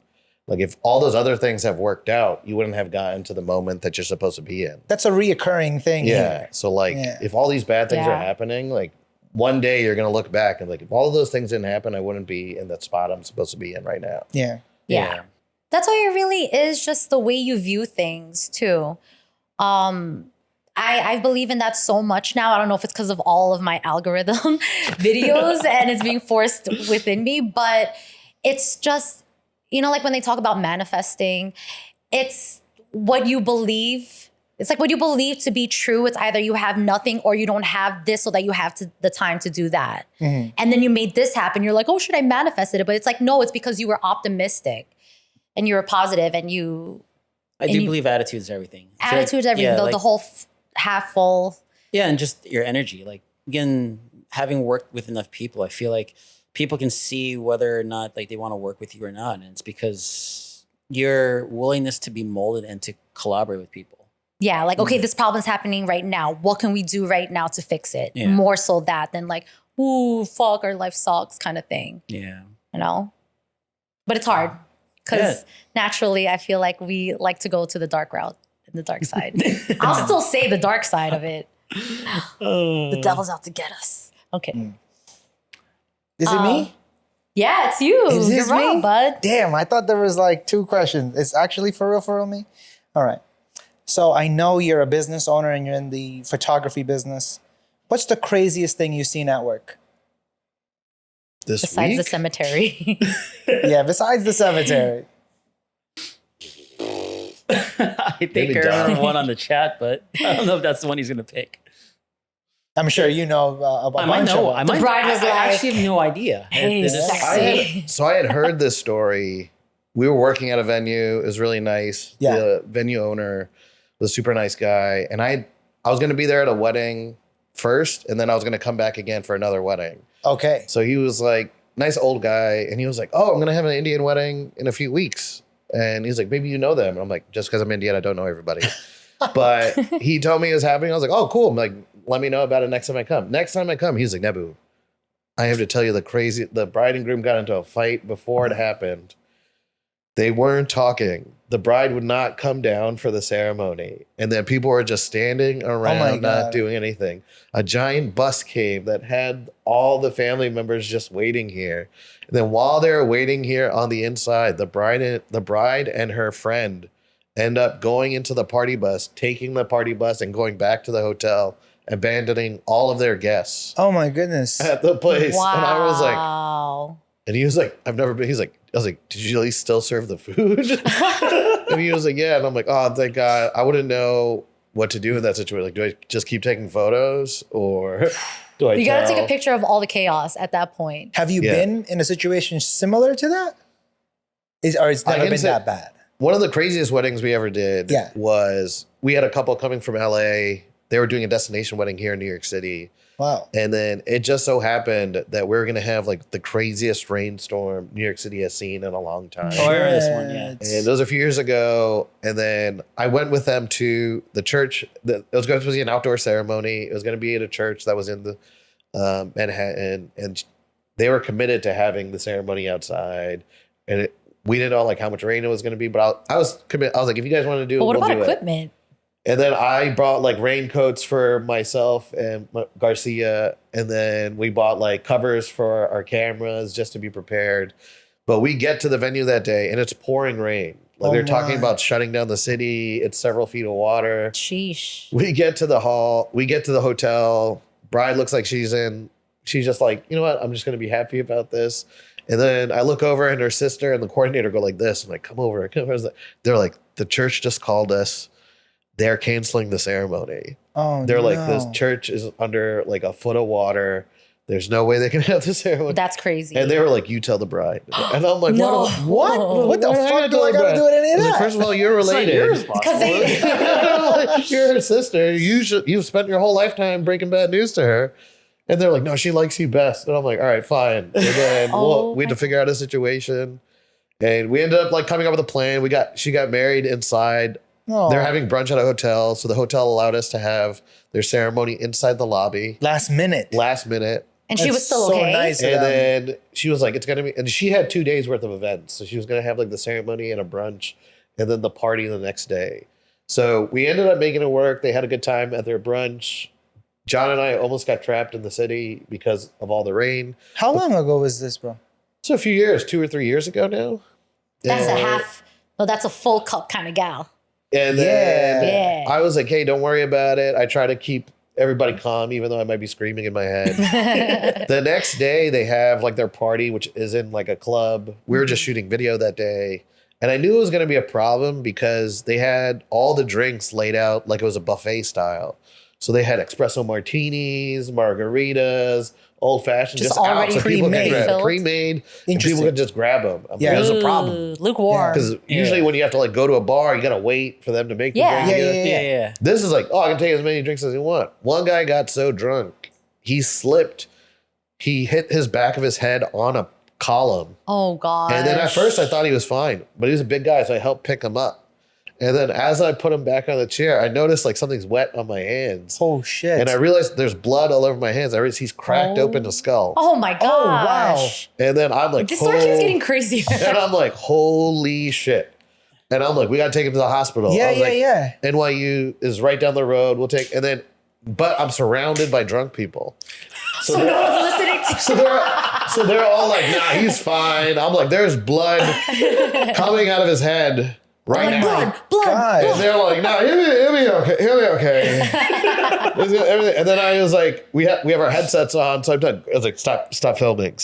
Like if all those other things have worked out, you wouldn't have gotten to the moment that you're supposed to be in. That's a reoccurring thing. Yeah. Here. So like Yeah. if all these bad things are Yeah. happening, like one day you're gonna look back and like if all of those things didn't happen, I wouldn't be in that spot I'm supposed to be in right now. Yeah. Yeah. That's why it really is just the way you view things too. I believe in that so much now. I don't know if it's because of all of my algorithm videos and it's being forced within me, but it's just, like when they talk about manifesting, it's what you believe. It's like what you believe to be true. It's either you have nothing or you don't have this so that you have the time to do that. And then you made this happen. You're like, oh, should I manifest it? But it's like, no, it's because you were optimistic and you were positive and you... I do believe attitude is everything. I feel like- Attitude is everything. yeah, the like- whole half full. Yeah, and just your energy. Like, again, having worked with enough people, I feel like people can see whether or not like they want to work with you or not. And it's because your willingness to be molded and to collaborate with people. Yeah, like, okay, this problem's happening right now. What can we do right now to fix it? Yeah. More so that than like, ooh, fuck, our life sucks kind of thing, Yeah. But it's hard because Yeah. naturally I feel like we like to go to the dark route and the dark side. I'll still say the dark side of it. The devil's out to get us. Okay. Is it me? Yeah, it's you. Is You're this wrong, me? bud. Damn, I thought there was like 2 questions. It's actually for real me? All right. So I know you're a business owner and you're in the photography business. What's the craziest thing you've seen at work? This Besides week, the cemetery. Yeah, besides the cemetery. I think Maybe I remember Dom. one on the chat, but I don't know if that's the one he's going to pick. I'm sure you know about I might know. of them. I bride was I like, actually have no idea. "Hey, It is- sexy." I had heard this story. We were working at a venue. It was really nice. Yeah. The venue owner was a super nice guy. And I was going to be there at a wedding first, and then I was going to come back again for another wedding. Okay. So he was like, nice old guy. And he was like, oh, I'm going to have an Indian wedding in a few weeks. And he's like, maybe you know them. And I'm like, just because I'm Indian, I don't know everybody. But he told me it was happening. I was like, oh, cool. I'm like, let me know about it next time I come. Next time I come, he's like, Nebu, I have to tell you the bride and groom got into a fight before it happened. They weren't talking. The bride would not come down for the ceremony. And then people were just standing around, not doing anything. A giant bus came that had all the family members just waiting here. And then while they were waiting here on the inside, the bride and her friend end up going into the party bus, taking the party bus and going back to the hotel, abandoning all of their guests Oh my goodness. at the place. Wow. And I was like, and he was like, I've never been. He's like, I was like, did you at least still serve the food? And he was like, yeah. And I'm like, oh, thank God. I wouldn't know what to do in that situation. Like, do I just keep taking photos or do I You got to take tell- a picture of all the chaos at that point. Have you Yeah. been in a situation similar to that? Or it's never can been say- that bad? One of the craziest weddings we ever did Yeah. was we had a couple coming from LA. They were doing a destination wedding here in New York City. Wow. And then it just so happened that we are going to have like the craziest rainstorm New York City has seen in a long time. Oh, I remember this one, yeah. And it was a few years ago. And then I went with them to the church. It was going to be an outdoor ceremony. It was going to be at a church that was in the Manhattan. And they were committed to having the ceremony outside. And we didn't know like how much rain it was going to be. But I was committed. I was like, if you guys want to do it, But what we'll about do it. equipment? And then I brought like raincoats for myself and Garcia. And then we bought like covers for our cameras just to be prepared. But we get to the venue that day and it's pouring rain. Like Oh they're talking my. about shutting down the city. It's several feet of water. Sheesh. We get to the hall. We get to the hotel. Bride looks like she's just like, you know what? I'm just going to be happy about this. And then I look over and her sister and the coordinator go like this. I'm like, come over. Come over. They're like, the church just called us. They're canceling the ceremony. Oh, They're like, no. this church is under like a foot of water. There's no way they can have the ceremony. That's crazy. And they were like, you tell the bride. And I'm like, No. What the Why am I fuck do tell I the gotta bride? do with any of I was like, that? first of all, you're It's not related. your responsibility. You're her sister. You've spent your whole lifetime breaking bad news to her. And they're like, no, she likes you best. And I'm like, all right, fine. And then we had to figure out a situation. And we ended up like coming up with a plan. She got married inside. Oh. They're having brunch at a hotel. So the hotel allowed us to have their ceremony inside the lobby. Last minute. and she was That's still so okay. nice. And them. then she was like, it's going to be, and she had 2 days worth of events. So she was going to have like the ceremony and a brunch and then the party the next day. So we ended up making it work. They had a good time at their brunch. John and I almost got trapped in the city because of all the rain. How long ago was this, bro? So a few years, 2 or 3 years ago now. That's a And- half. No, that's a full cup kind of gal. And then Yeah. I was like, hey, don't worry about it. I try to keep everybody calm, even though I might be screaming in my head. The next day, they have like their party, which is in like a club. We were just shooting video that day. And I knew it was going to be a problem because they had all the drinks laid out like it was a buffet style. So they had espresso martinis, margaritas, old fashioned, Just just out already so people could pre-made. grab Filled? pre-made. And people Interesting. could just grab them. I'm Yeah. like, it was a Ooh, problem. lukewarm. Because usually when you have to like go to a bar, you got to wait for them to make the Yeah. drink. Yeah. Yeah. This is like, oh, I can take as many drinks as you want. One guy got so drunk, he slipped. He hit his back of his head on a column. Oh God. And then at first I thought he was fine, but he was a big guy, so I helped pick him up. And then as I put him back on the chair, I noticed like something's wet on my hands. Oh shit. And I realized there's blood all over my hands. I realized he's cracked open the skull. Oh my gosh. wow. And then I'm like, This story keeps getting crazier. and I'm like, holy shit. And I'm like, we got to take him to the hospital. I was like, NYU is right down the road. We'll take, and then, but I'm surrounded by drunk people. So no one's listening to So they're all like, nah, he's fine. I'm like, there's blood coming out of his head right now. blood. God. And they're like, no, he'll be okay. He'll be okay. Everything. And then I was like, we have our headsets on. So I was like, stop filming.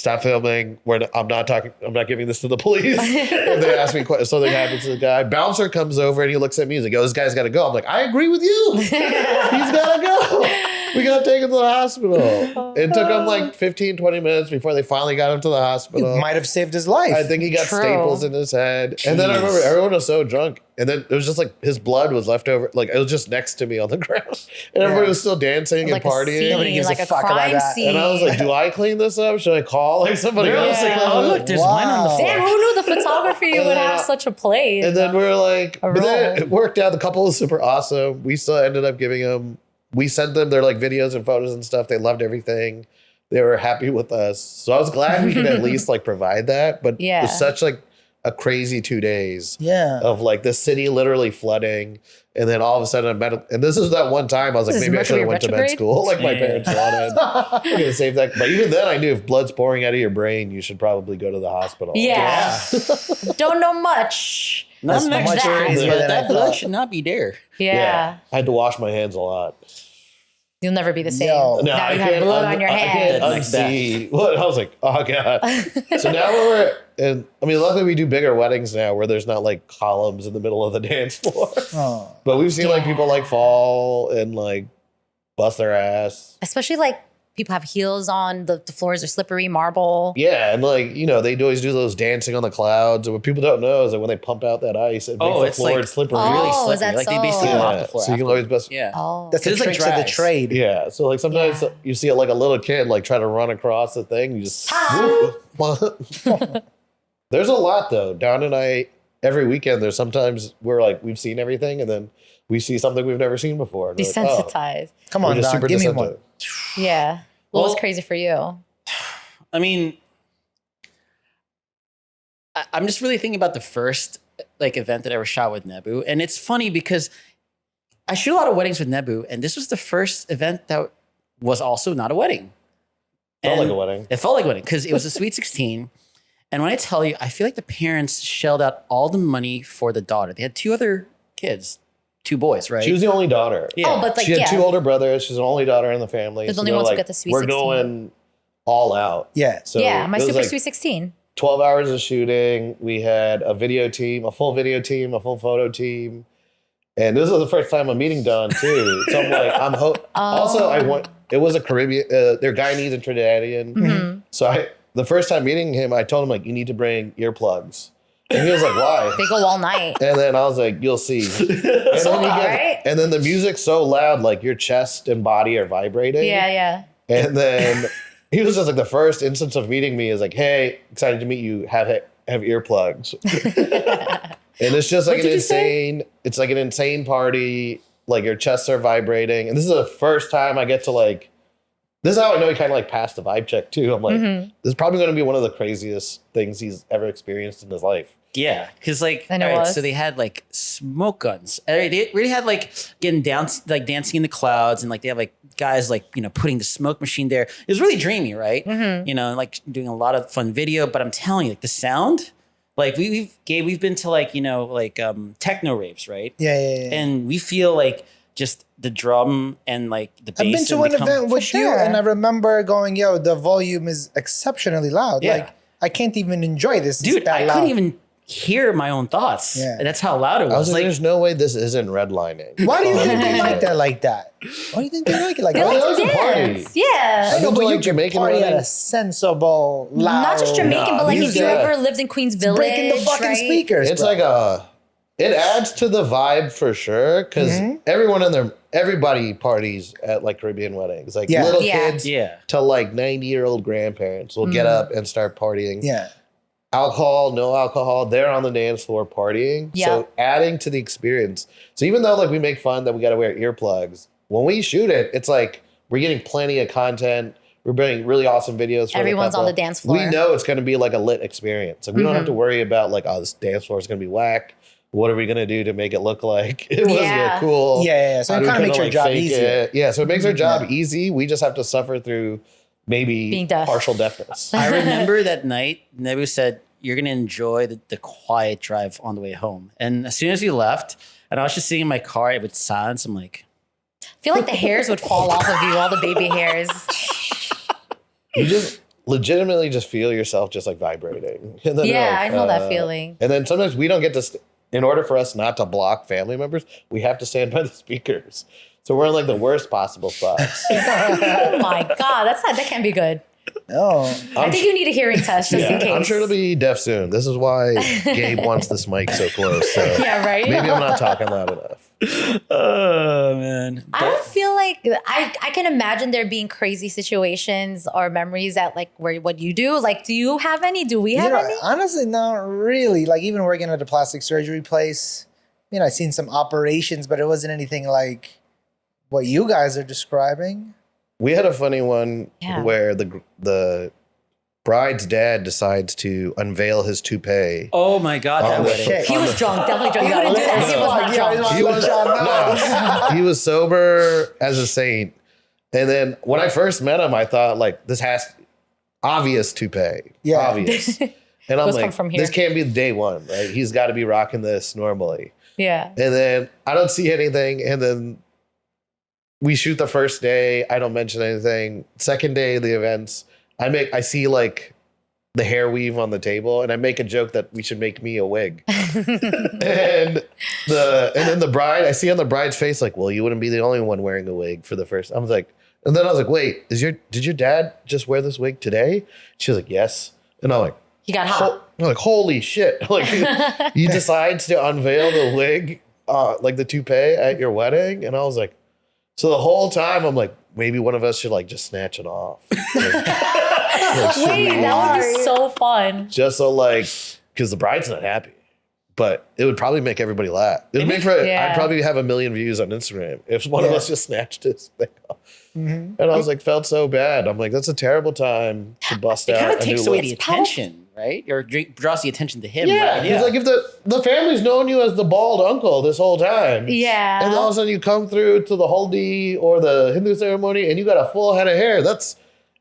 I'm not giving this to the police. And they asked me something happens to the guy. Bouncer comes over and he looks at me. He's like, oh, this guy's got to go. I'm like, I agree with you. He's got to go. We got to take him to the hospital. It took him like 15, 20 minutes before they finally got him to the hospital. Might have saved his life. I think he got True. staples in his head. And then I remember everyone was so drunk. And then it was just like his blood was left over. Like it was just next to me on the ground. And everybody was still dancing Like and a partying. scene, Nobody gives like a a fuck about crime that. scene. And I was like, do I clean this up? Should I call like somebody They're else? almost like, oh, look, there's wine on the Wow. floor. Damn, who knew the photography And would then have such a play? And then we were like, A but then role. it worked out. The couple was super awesome. We still ended up giving them, we sent them their like videos and photos and stuff. They loved everything. They were happy with us. So I was glad we could at least like provide that. But Yeah. it's such like a crazy 2 days Yeah. of like the city literally flooding. And then all of a sudden, and this is that one time I was like, This is maybe I should have Mercury went to med retrograde? school like my Yeah. parents wanted. We're gonna save that. But even then, I knew if blood's pouring out of your brain, you should probably go to the hospital. yeah. Don't know much. Not That's much much there, crazier but than I that blood thought. should not be there. Yeah. I had to wash my hands a lot. You'll never be the same. Yo. No, now I you have can't blood on your I hands. can't Like unsee. What I was like, oh god. So now we're and I mean, luckily we do bigger weddings now where there's not like columns in the middle of the dance floor. Oh. But we've seen like Yeah. people like fall and like bust their ass. Especially like people have heels on, the floors are slippery, marble. Yeah, and like they always do those dancing on the clouds. And what people don't know is that when they pump out that ice, it makes Oh, the it's floor like slippery. Oh, really is slippery. that Like they so? basically Yeah, mop the floor. so you can always bust. Yeah. Oh. That's the It's like tricks of the dries. trade. Yeah, so like sometimes Yeah. you see like a little kid like try to run across the thing. You just There's a lot though. Don and I every weekend. There's sometimes we're like we've seen everything, and then we see something we've never seen before. And we're like, oh, Desensitized. Come we're on, just Don. super Give me desensitive. one. Yeah. What was Well- crazy for you? I mean, I'm just really thinking about the first like event that I ever shot with Nebu, and it's funny because I shoot a lot of weddings with Nebu, and this was the first event that was also not a wedding. Felt And like a wedding. It felt like a wedding because it was a sweet 16, And when I tell you, I feel like the parents shelled out all the money for the daughter. They had 2 other kids, 2 boys, right? She was the only daughter. Yeah. Oh, but like, She had yeah. 2 older brothers. She's the only daughter in the family. They're the So only they're ones who like, get the Sweet we're 16. going all out. Yeah. So yeah, my it was Super like Sweet 16. 12 hours of shooting. We had a video team, a full video team, a full photo team. And this was the first time I'm meeting Don too. So I'm like, also I want, it was a Caribbean, they're Guyanese and Trinidadian. Mm-hmm. So the first time meeting him, I told him like, you need to bring earplugs. And he was like, why? They go all night. And then I was like, you'll see. Right? And then the music's so loud, like your chest and body are vibrating. Yeah. And then he was just like, the first instance of meeting me is like, hey, excited to meet you. Have earplugs. And it's just like it's like an insane party. Like your chests are vibrating. And this is the first time I get to like, this is how I know he kind of like passed the vibe check too. I'm like, this is probably going to be one of the craziest things he's ever experienced in his life. Yeah, because like, And it all right, was. so they had like smoke guns. They really had like getting down, like dancing in the clouds, and like they have like guys like putting the smoke machine there. It was really dreamy, right? Mm-hmm. And like doing a lot of fun video. But I'm telling you, like the sound, like we've been to like techno raves, right? Yeah. And we feel like just the drum and like the bass. I've been to an event with you, and I remember going, "Yo, the volume is exceptionally loud. Yeah. Like I can't even enjoy this, dude, it's that I loud." couldn't even hear my own thoughts. Yeah. That's how loud it was. I was like, Like, there's no way this isn't redlining. Why do you think they like that like that? Why do you think they like it like They that? like like to to party. dance. Yeah. I've been to, but like, you can Jamaican party at weddings. a sensible, loud. Not just Jamaican, but like if music. you ever lived in Queens Village, breaking the fucking right? speakers. It's bro. like it adds to the vibe for sure. Cause everybody parties at like Caribbean weddings. Like Yeah. little Yeah. kids yeah. to like 90-year-old grandparents will get up and start partying. yeah. Alcohol, no alcohol, they're on the dance floor partying. Yeah. So adding to the experience. So even though like we make fun that we got to wear earplugs, when we shoot it, it's like we're getting plenty of content. We're bringing really awesome videos. For Everyone's on couple. the dance floor. We know it's going to be like a lit experience. Like we don't have to worry about like, oh, this dance floor is going to be whack. What are we going to do to make it look like it was Yeah. cool? Yeah. So How it do we kind of makes kinda, your job fake easier. it? Yeah, so it makes our job easy. We just have to suffer through maybe Being deaf. partial deafness. I remember that night, Nebu said, you're going to enjoy the quiet drive on the way home. And as soon as we left, and I was just sitting in my car with silence, I'm like, I feel like the hairs would fall off of you, all the baby hairs. You just legitimately just feel yourself just like vibrating. And then you're Yeah, like, I know that feeling. And then sometimes we don't get to, in order for us not to block family members, we have to stand by the speakers. So we're in like the worst possible spots. Oh my God, that can't be good. Oh, I think you need a hearing test just in case. I'm sure it'll be deaf soon. This is why Gabe wants this mic so close. So Yeah, right? maybe I'm not talking loud enough. oh, man. I don't feel like I can imagine there being crazy situations or memories at like what you do. Like, do you have any? Do we have any? honestly, not really. Like even working at a plastic surgery place, I've seen some operations, but it wasn't anything like what you guys are describing. We had a funny one Yeah. where the bride's dad decides to unveil his toupee. Oh, my God. That Oh, wedding. shit. He was drunk, definitely drunk. You gotta do that. He was not drunk. He was, he was sober as a saint. And then when I first met him, I thought like this has obvious toupee. Yeah. Obvious. And I'm Must come like, from here. this can't be day one, right? He's got to be rocking this normally. Yeah. And then I don't see anything. And then we shoot the first day. I don't mention anything. Second day of the events, I see like the hair weave on the table, and I make a joke that we should make me a wig. and then the bride, I see on the bride's face like, well, you wouldn't be the only one wearing a wig for the first. I was like, and then I was like, wait, did your dad just wear this wig today? She was like, yes. And I'm like, He got hot. I'm like, holy shit! Like he decides to unveil the wig, like the toupee at your wedding, and I was like, so the whole time I'm like, maybe one of us should like just snatch it off. Wait, that would be so fun. Just so like, because the bride's not happy, but it would probably make everybody laugh. It would make for. Yeah. I'd probably have 1 million views on Instagram if one of us just snatched his thing off. And I was like, felt so bad. I'm like, that's a terrible time to bust It out. kind of a takes new away look. the attention, right? Or draws the attention to him, Yeah, right? he's like, if the family's known you as the bald uncle this whole time, Yeah. and all of a sudden you come through to the haldi or the Hindu ceremony and you got a full head of hair, it's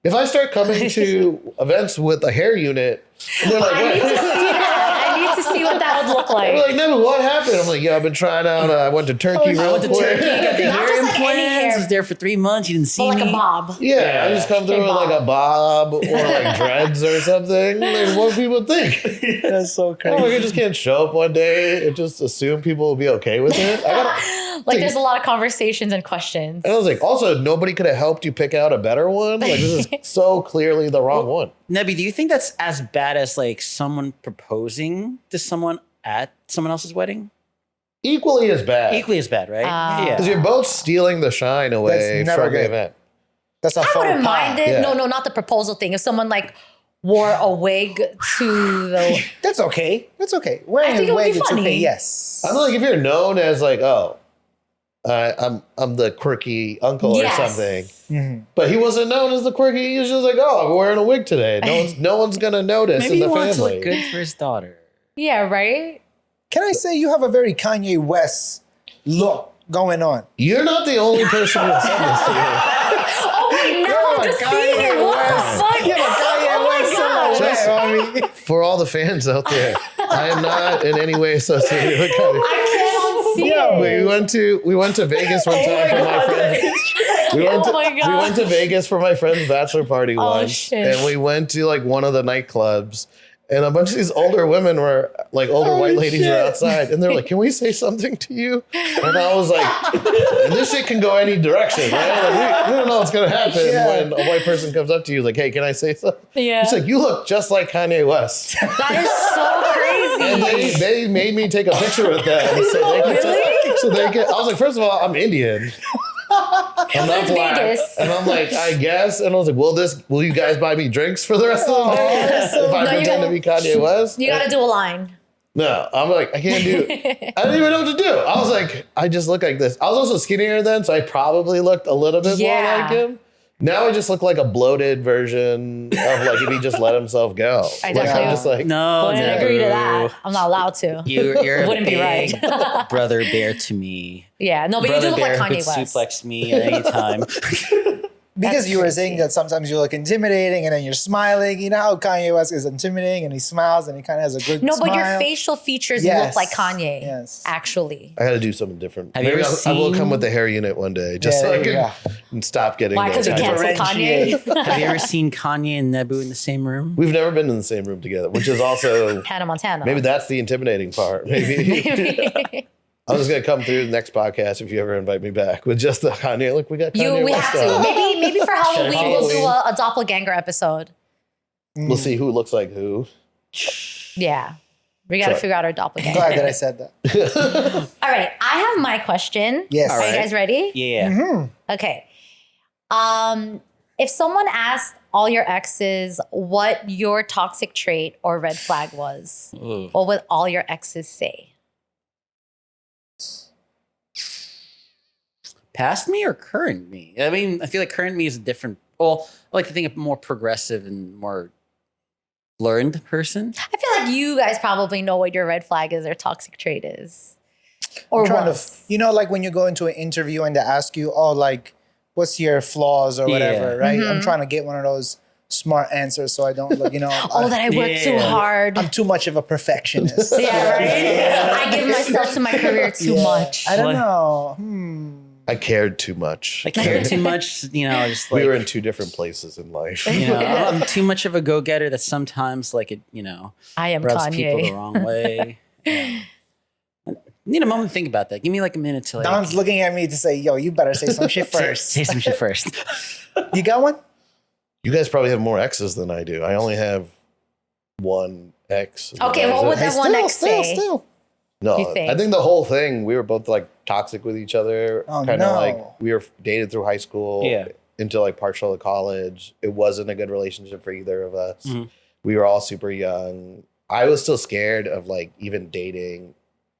If I start coming to events with a hair unit, and they're like, I need to see that. I need to see what that would look They're like. like, Nebu, what happened? I'm like, yeah, I've been trying out. I went to Turkey real I went to quick. Turkey, got the Not hair just like any implants. hair. Was there for 3 months. You didn't see But like me. a bob. Yeah, I just come through with like a bob or like dreads or something. Like, what do people think? That's so Oh, crazy. I just can't show up one day and just assume people will be okay with it. Like there's a lot of conversations and questions. And I was like, also, nobody could have helped you pick out a better one. Like, this is so clearly the wrong one. Nebi, do you think that's as bad as like someone proposing to someone at someone else's wedding? Equally as bad. Equally as bad, right? Because you're both stealing the shine away That's never from the good. event. That's a I faux wouldn't pas. mind it. Yeah. No, not the proposal thing. If someone like wore a wig to the That's okay. That's okay. Wearing think it a would be wig, it's funny. okay. Yes. I'm like, if you're known as like, oh, I'm the quirky uncle Yes. or something, but he wasn't known as the quirky. He was just like, oh, I'm wearing a wig today. No one's gonna notice Maybe in he the wants to family. look good for his daughter. Yeah, right? Can I say you have a very Kanye West look going on? You're not the only person who said this to me. Oh wait, now I'm just seeing it. What the fuck? You have a Kanye Oh my West God. silhouette, homie. For all the fans out there, I am not in any way associated with Kanye. I can't see Yeah, it. We went to Vegas one time for my friends. We went to, Oh my God. we went to Vegas for my friend's bachelor party once, shit. and we went to like one of the nightclubs, and a bunch of these older women were like older white ladies were outside, and they're like, "Can we say something to you?" And I was like, and "This shit can go any direction, right? Like, we don't know what's gonna happen when a white person comes up to you like, hey, can I say something?" Yeah. He's like, "You look just like Kanye West." That is so And crazy. they made me take a picture with them. So they could, I was like, first of all, I'm Indian. I'm not It's black. Vegas. And I'm like, I guess. And I was like, will you guys buy me drinks for the rest of the night? If I No, you pretend to be Kanye West? You gotta do a line. No, I'm like, I can't do it. I didn't even know what to do. I was like, I just look like this. I was also skinnier then, so I probably looked a little bit more Yeah. like him. Now I just look like a bloated version of like if he just let himself go. I Like, definitely I'm just like, No, Wouldn't no. agree to that. I'm not allowed to. You're Wouldn't a be big right. brother bear to me. Yeah, no, but Brother you do look bear like could Kanye West. suplex me at any time. Because you were crazy. saying that sometimes you look intimidating and then you're smiling. You know how Kanye West is intimidating and he smiles and he kind of has a good No, smile. but your facial features Yes. look like Kanye. Yes. Actually. I got to do something different. Have you Maybe ever I will seen- come with the hair unit one day, just so I Yeah, can stop getting. Why? Because those we kinds of- canceled Kanye. Differentiate. Have you ever seen Kanye and Nebu in the same room? We've never been in the same room together, which is also Hannah Montana. maybe that's the intimidating part. Maybe I'm just gonna come through the next podcast if you ever invite me back with just the Kanye. Look, we got Kanye. we West have to. on. Maybe for Halloween we'll do Halloween. a doppelganger episode. We'll see who looks like who. Yeah. We got to Sure. figure out our I'm doppelganger. glad that I said that. All right. I have my question. Yes. Are All you right. guys ready? Yeah. Okay. If someone asked all your exes what your toxic trait or red flag was, Ooh. what would all your exes say? Past me or current me? I mean, I feel like current me is a different. Well, I like to think of more progressive and more learned person. I feel like you guys probably know what your red flag is or toxic trait is. Or Trying to, was. you know, like when you go into an interview and they ask you, oh, like, what's your flaws or whatever, Yeah. right? Mm-hmm. I'm trying to get one of those smart answers so I don't look, you know, Oh, that I work too Yeah. hard. I'm too much of a perfectionist. Yeah, right? I give myself to my career too Yeah. much. I don't What? know. I cared too much. I care too much, you know, just like, We were in two different places in life. you know, I'm too much of a go-getter that sometimes like it, you know, I am rubs people the Kanye. wrong way. Yeah. Need a moment to think about that. Give me like a minute to like Don's looking at me to say, yo, you better say some shit say, first. say some shit first. You got one? You guys probably have more exes than I do. I only have one ex. Okay, what would that one ex say? No, you think? I think the whole thing, we were both like toxic with each other. Oh, Kind of no. like we were dated through high school Yeah. into like partial of college. It wasn't a good relationship for either of us. Mhm. We were all super young. I was still scared of like even dating.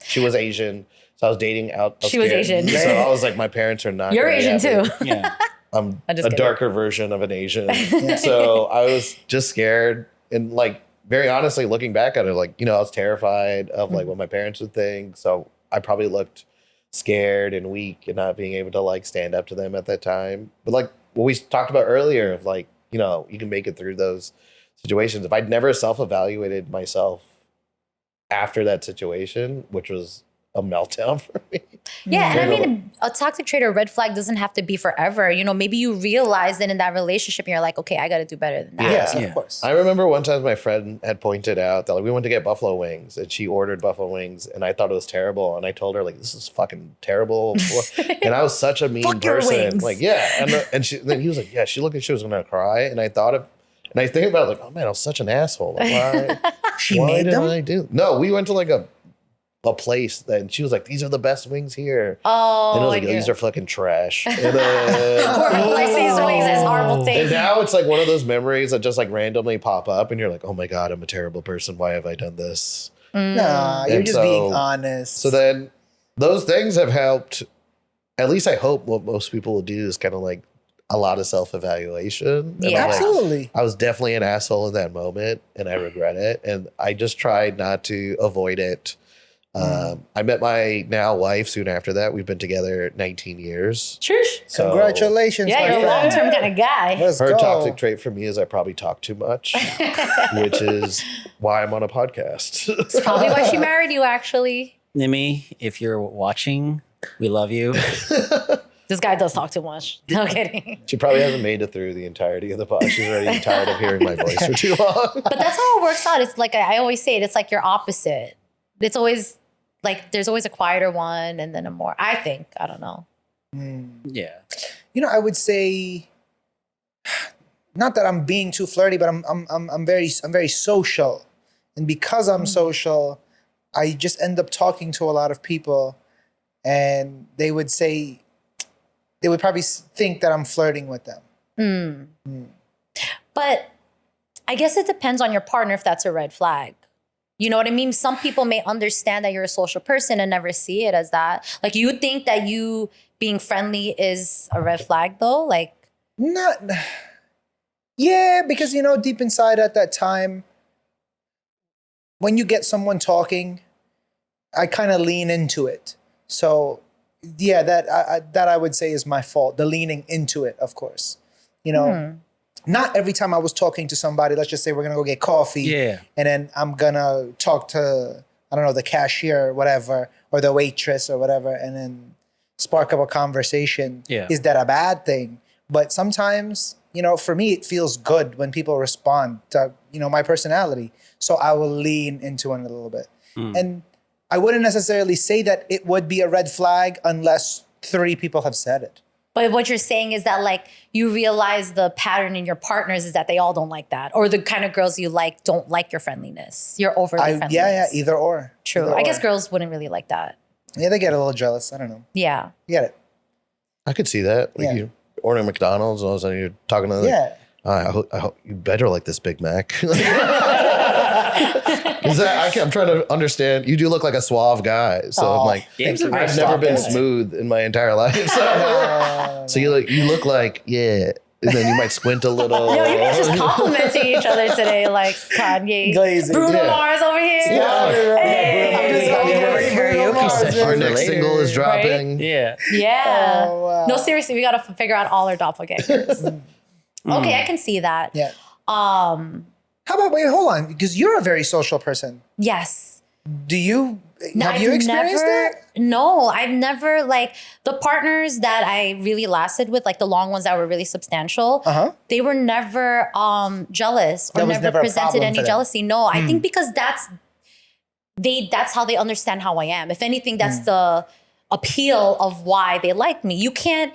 She was Asian, so I was dating out. I She was scared. Asian. So I was like, my parents are not. You're gonna be Asian happy. too. Yeah. I'm I'm a just kidding. darker version of an Asian. So I was just scared and like very honestly looking back at it, like, you know, I was terrified of like what my parents would think. So I probably looked scared and weak and not being able to like stand up to them at that time. But like what we talked about earlier of like you know, you can make it through those situations. If I'd never self-evaluated myself after that situation, which was a meltdown for me. Yeah, and I mean, a toxic trait or red flag doesn't have to be forever. You know, maybe you realize that in that relationship, and you're like, okay, I got to do better than that. Yes, Yeah. of course. I remember one time my friend had pointed out that like we went to get buffalo wings and she ordered buffalo wings and I thought it was terrible. And I told her like, this is fucking terrible. And I was such a mean Fuck your person. wings. Like, yeah. Then he was like, yeah, she looked like she was going to cry. And I thought and I think about it like, oh man, I was such an asshole. Like, why She made did them? I do? No, we went to like a place and she was like, these are the best wings here. Oh, And I was like like, these are fucking trash. And then, whoever likes these wings has horrible and taste. now it's like one of those memories that just like randomly pop up and you're like, oh my God, I'm a terrible person. Why have I done this? Nah, you're And just so- being honest. So then those things have helped. At least I hope what most people will do is kind of like a lot of self-evaluation. And I'm Yeah. like, Absolutely. I was definitely an asshole in that moment and I regret it. And I just tried not to avoid it. I met my now wife soon after that. We've been together 19 years. Shush. So Congratulations. Yeah, my you're a friend. long-term kind of guy. Let's her go. toxic trait for me is I probably talk too much, which is why I'm on a podcast. Probably why she married you, actually. Nimi, if you're watching, we love you. This guy does talk too much. No kidding. She probably hasn't made it through the entirety of the podcast. She's already tired of hearing my voice for too long. But that's how it works out. It's like I always say it. It's like your opposite. It's always like there's always a quieter one and then a more. I think I don't know. Yeah. You know, I would say, not that I'm being too flirty, but I'm very social, and because I'm social, I just end up talking to a lot of people, and they would probably think that I'm flirting with them. But I guess it depends on your partner if that's a red flag. You know what I mean? Some people may understand that you're a social person and never see it as that. Like you think that you being friendly is a red flag though? Like Not, yeah, because you know, deep inside at that time, when you get someone talking, I kind of lean into it. So, yeah, that I would say is my fault. The leaning into it, of course. You know, not every time I was talking to somebody. Let's just say we're gonna go get coffee, Yeah. and then I'm gonna talk to, I don't know, the cashier or whatever, or the waitress or whatever, and then spark up a conversation. Yeah. Is that a bad thing? But sometimes, you know, for me, it feels good when people respond to, you know, my personality. So I will lean into it a little bit. And I wouldn't necessarily say that it would be a red flag unless 3 people have said it. but what you're saying is that like you realize the pattern in your partners is that they all don't like that. Or the kind of girls you like don't like your friendliness. You're overly friendly. Yeah, either or. True. Either I guess or. girls wouldn't really like that. Yeah, they get a little jealous. I don't know. Yeah. You get it. I could see that. Like Yeah. you order McDonald's and all of a sudden you're talking to them. Yeah. I hope you better like this Big Mac. I'm trying to understand. You do look like a suave guy, so I'm like, Games are very I've never been soft. smooth in my entire life. So you look like and then you might squint a little. Yo, you guys just complimenting each other today, like Kanye. Glazing. Bruno Yeah. Mars over here. Yeah. Hey. Karaoke session Our for next later. single is dropping. Yeah. Yeah. Oh, wow. No, seriously, we gotta figure out all our doppelgangers. Okay, I can see that. Yeah. How about, wait, hold on, because you're a very social person. Yes. Do you, No, have I've you experienced never, that? No, I've never like the partners that I really lasted with, like the long ones that were really substantial. They were never jealous or That was never never a presented problem any for them. jealousy. No, I think because that's how they understand how I am. If anything, that's the appeal of why they like me. You can't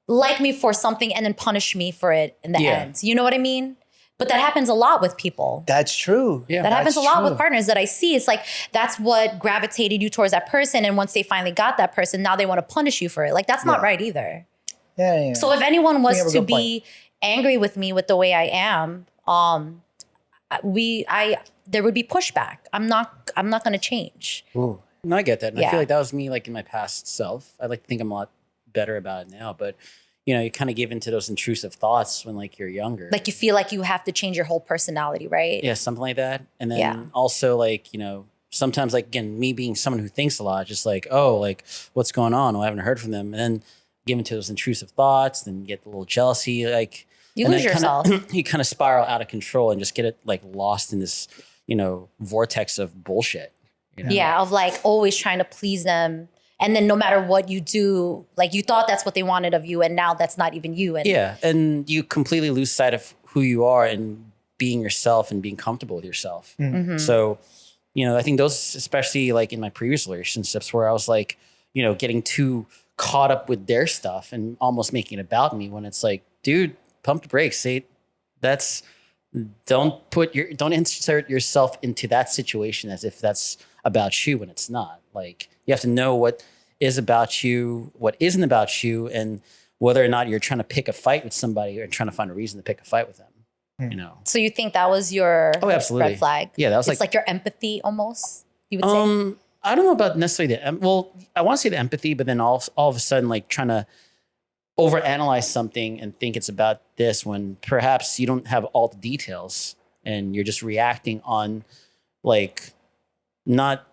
like me for something and then punish me for it in the Yeah. end. You know what I mean? But that happens a lot with people. That's true. Yeah. That happens a lot with true. partners that I see. It's like that's what gravitated you towards that person. And once they finally got that person, now they want to punish you for it. Like that's not right either. Yeah. So if anyone You have was a to good be angry with me with the way I am, there would be pushback. I'm not gonna change. Ooh. No, I get that. And I Yeah. feel like that was me like in my past self. I like to think I'm a lot better about it now. But you know, you kind of give into those intrusive thoughts when like you're younger. Like you feel like you have to change your whole personality, right? Yeah, something like that. And then Yeah. also like, you know, sometimes like again, me being someone who thinks a lot, just like, oh, like what's going on? Oh, I haven't heard from them. And then give into those intrusive thoughts, then get a little jealousy. Like You And lose then yourself. you kind of spiral out of control and just get it like lost in this, vortex of bullshit. Yeah, of like always trying to please them. And then no matter what you do, like you thought that's what they wanted of you, and now that's not even you. And Yeah. And you completely lose sight of who you are and being yourself and being comfortable with yourself. So, I think those, especially like in my previous relationships where I was like, getting too caught up with their stuff and almost making it about me, when it's like, dude, pump the brakes. Don't insert yourself into that situation as if that's about you when it's not. Like, you have to know what is about you, what isn't about you, and whether or not you're trying to pick a fight with somebody or trying to find a reason to pick a fight with them. So you think that was your absolutely. red flag? Yeah, that was it's like your empathy almost, you would say? I don't know about necessarily I want to say the empathy, but then all of a sudden like trying to overanalyze something and think it's about this when perhaps you don't have all the details and you're just reacting on like not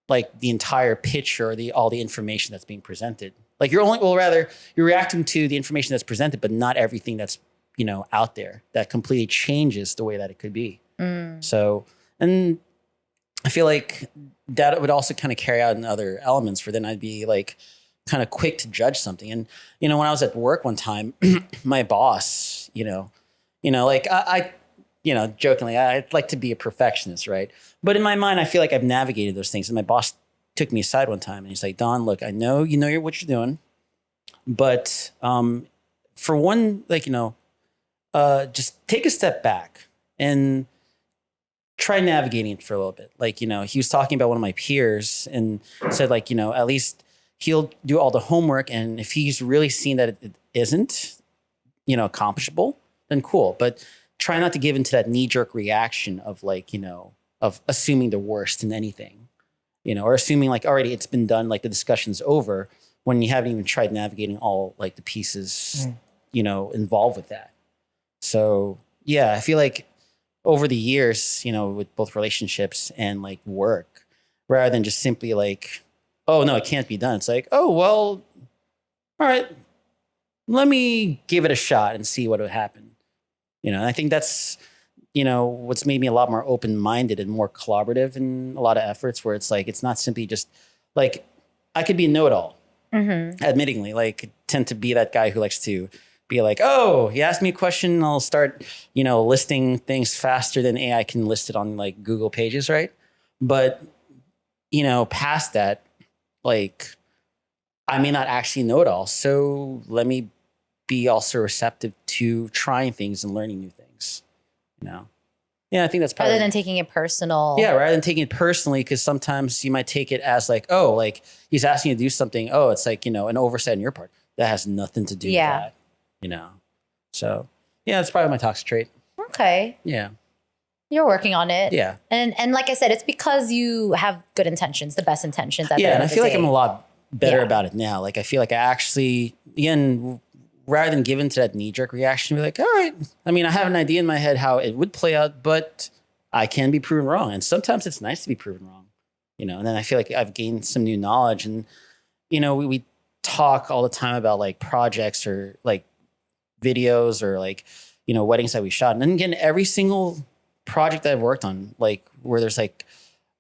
like the entire picture or all the information that's being presented. Like you're reacting to the information that's presented, but not everything that's out there that completely changes the way that it could be. So, and I feel like that would also kind of carry out in other elements where then I'd be like kind of quick to judge something. And, when I was at work one time, my boss, like I jokingly, I'd like to be a perfectionist, right? But in my mind, I feel like I've navigated those things. And my boss took me aside one time and he's like, Don, look, I know what you're doing, but for one, like, just take a step back and try navigating it for a little bit. Like, he was talking about one of my peers and said like, at least he'll do all the homework. And if he's really seen that it isn't, accomplishable, then cool. But try not to give into that knee-jerk reaction of like, of assuming the worst in anything, or assuming like already it's been done, like the discussion's over when you haven't even tried navigating all like the pieces, involved with that. So yeah, I feel like over the years, with both relationships and like work, rather than just simply like, oh no, it can't be done. It's like, oh, well, all right, let me give it a shot and see what would happen. And I think that's, what's made me a lot more open-minded and more collaborative in a lot of efforts where it's like, it's not simply just like, I could be a know-it-all, admittingly, like tend to be that guy who likes to be like, oh, he asked me a question, I'll start, listing things faster than AI can list it on like Google pages, right? But, past that, like, I may not actually know it all. So let me be also receptive to trying things and learning new things, Yeah, I think that's probably... Rather than taking it personal. Yeah, rather than taking it personally, because sometimes you might take it as like, oh, like he's asking you to do something. Oh, it's like, an oversight on your part. That has nothing to do with that. So yeah, that's probably my toxic trait. Okay. Yeah. You're working on it. Yeah. And like I said, it's because you have good intentions, the best intentions at the end and I of the feel like day. I'm a lot better about it now. Like I feel like I actually, again, rather than give into that knee-jerk reaction, be like, all right, I mean, I have an idea in my head how it would play out, but I can be proven wrong. And sometimes it's nice to be proven wrong, and then I feel like I've gained some new knowledge. And, we talk all the time about like projects or like videos or like, weddings that we shot. And then again, every single project that I've worked on, like where there's like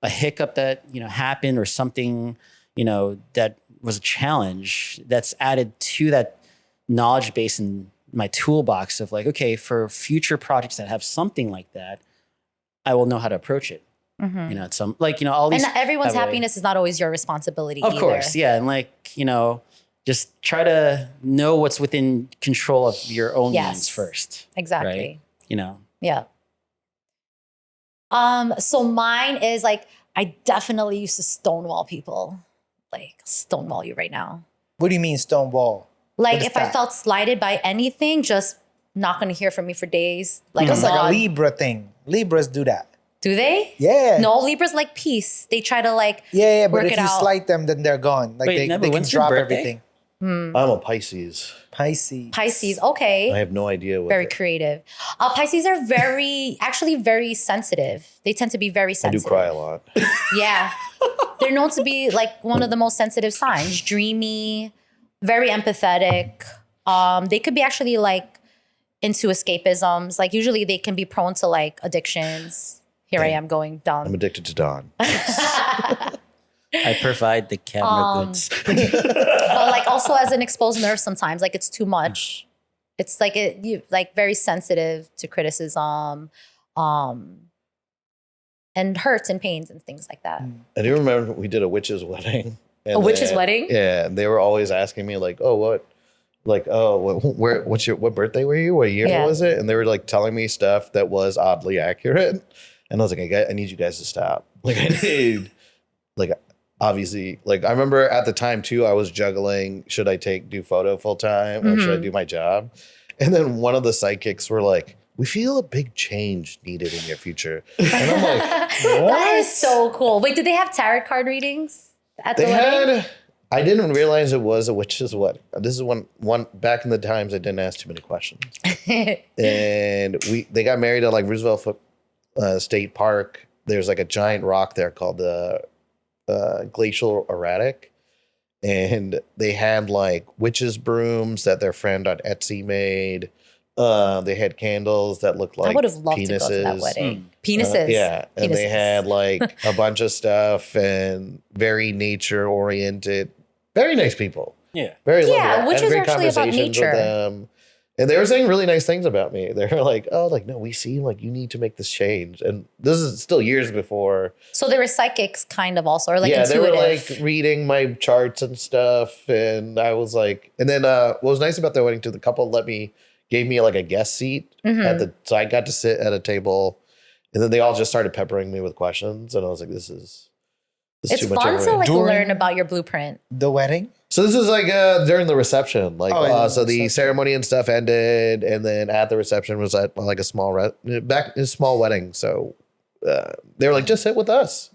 a hiccup that, happened or something, that was a challenge that's added to that knowledge base in my toolbox of like, okay, for future projects that have something like that, I will know how to approach it. It's some like, all these. And everyone's happiness is not always your responsibility Of course. Yeah. And like, just try to know what's within control of your own means first. Exactly. Right? Yeah. So mine is like, I definitely used to stonewall people. Like stonewall you right now. What do you mean stonewall? Like if I felt slighted by anything, just not going to hear from me for days. Like that's like a Libra thing. Libras do that. Do they? Yeah. No, Libras like peace. They try to like but work if it you out. slight them, then they're gone. Like Wait, they can when's your drop birthday? everything. I'm a Pisces. Pisces, okay. I have no idea what. Very creative. Pisces are actually very sensitive. They tend to be very I do sensitive. cry a lot. Yeah. They're known to be like one of the most sensitive signs. Dreamy, very empathetic. They could be actually like into escapisms. Like usually they can be prone to like addictions. Here I am going down. I'm addicted to Dawn. I provide the camera goods. But like also as an exposed nerve sometimes, like it's too much. It's like you like very sensitive to criticism, and hurts and pains and things like that. I do remember we did a witch's wedding. A witch's wedding? Yeah, and they were always asking me like, "Oh, what? Like, oh, what birthday were you? What year was it?" And they were like telling me stuff that was oddly accurate, and I was like, I need you guys to stop. Like, I need, like, obviously, like I remember at the time too, I was juggling: should I do photo full time or should I do my job? And then one of the psychics were like, "We feel a big change needed in your future," and I'm like, "What?" That is so cool. Wait, did they have tarot card readings at the wedding? I didn't realize it was a witch's wedding. This is one back in the times I didn't ask too many questions. And they got married at like Roosevelt State Park. There's like a giant rock there called the Glacial Erratic. And they had like witches' brooms that their friend on Etsy made. They had candles that looked like I would have loved penises. to go to that wedding. Penises. Yeah. And Penises. they had like a bunch of stuff and very nature oriented. Very nice people. Yeah. Very lovely. Yeah, which I had is great actually about conversations nature. with them. And they were saying really nice things about me. They were like, "Oh, like, no, we see like you need to make this change." And this is still years before. So they were psychics kind of also, or like Yeah, intuitive. they were like reading my charts and stuff. And I was like, and then what was nice about the wedding too, the couple gave me like a guest seat so I got to sit at a table. And then they all just started peppering me with questions. And I was like, this is it's too much fun to like During- learn about your blueprint. The wedding? So this is like during the reception, like so the reception. ceremony and stuff ended, and then at the reception was at like a small wedding. So they were like, "Just sit with us,"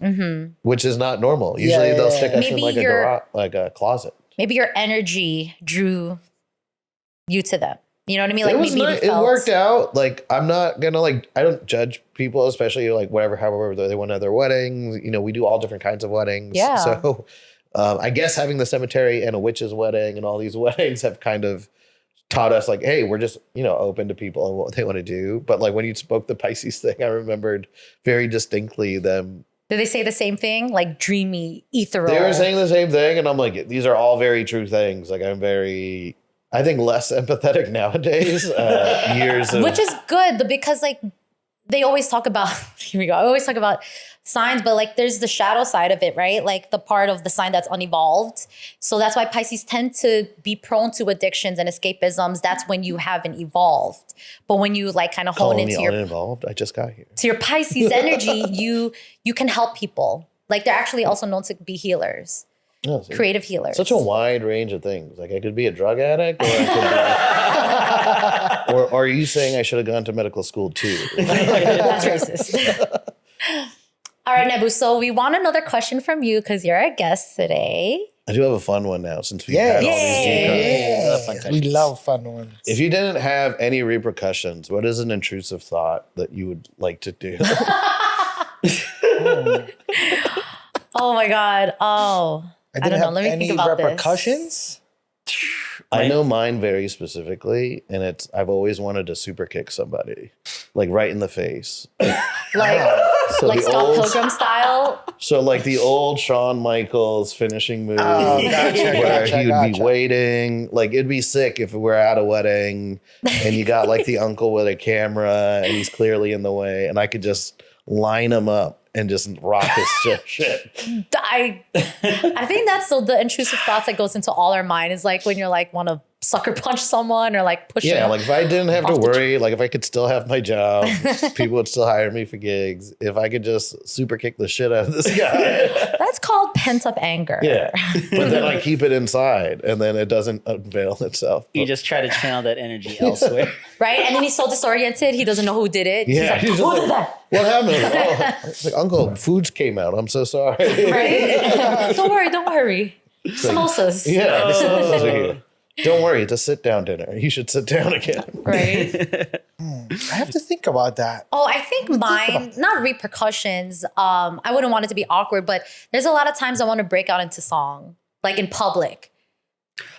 which is not normal. Usually they'll stick us in Maybe like a closet. Maybe your energy drew you to them. You know what I mean? Like It was maybe nice. you It felt worked out. Like I'm not gonna I don't judge people, especially like however they want to have their weddings. You know, we do all different kinds of weddings. Yeah. So I guess having the cemetery and a witch's wedding and all these weddings have kind of taught us like, hey, we're just, open to people and what they want to do. But like when you spoke the Pisces thing, I remembered very distinctly them. Did they say the same thing? Like dreamy, ethereal. They were saying the same thing. And I'm like, these are all very true things. Like I think less empathetic nowadays. Years of, which is good because like they always talk about, here we go. I always talk about signs, but like there's the shadow side of it, right? Like the part of the sign that's unevolved. So that's why Pisces tend to be prone to addictions and escapisms. That's when you haven't evolved. But when you like kind of hone calling me into uninvolved, I just got here. to your Pisces energy, you can help people. Like they're actually also known to be healers, Oh, see, creative healers. such a wide range of things. Like I could be a drug addict, or I could be, or are you saying I should have gone to medical school too? That's racist. All right, Nebu. So we want another question from you because you're our guest today. I do have a fun one now since we've Yeah. had all these deep cuts. Fun We questions. love fun ones. If you didn't have any repercussions, what is an intrusive thought that you would like to do? Oh my God. Oh, I didn't don't know. have Let me any think about repercussions. I know mine very specifically, and I've always wanted to super kick somebody, like right in the face. this. Like the Scott old- Pilgrim style. So like the old Shawn Michaels finishing move, Oh, gotcha, where gotcha, he would be gotcha. waiting. Like it'd be sick if we're at a wedding and you got like the uncle with a camera and he's clearly in the way, and I could just line him up and just rock his shit. I think that's the intrusive thoughts that goes into all our mind is like when you're like want to sucker punch someone or like push Yeah, them. like if I didn't have to off the worry, like if I could still have my job, people would still hire me for gigs. If I could just super kick the shit out of this guy. That's called pent up anger. Yeah. But then I keep it inside and then it doesn't unveil itself. You just try to channel that energy elsewhere. Right? And then he's so disoriented, he doesn't know who did it. Yeah, He's he's like, just who did like, that? what happened? It's like, Uncle, foods came out. I'm so sorry. Right? Don't worry. Samosas. Yeah. this is here. Don't worry, it's a sit down dinner. You should sit down again. Right? I have to think about that. Oh, I think mine, not repercussions. I wouldn't want it to be awkward, but there's a lot of times I want to break out into song, like in public.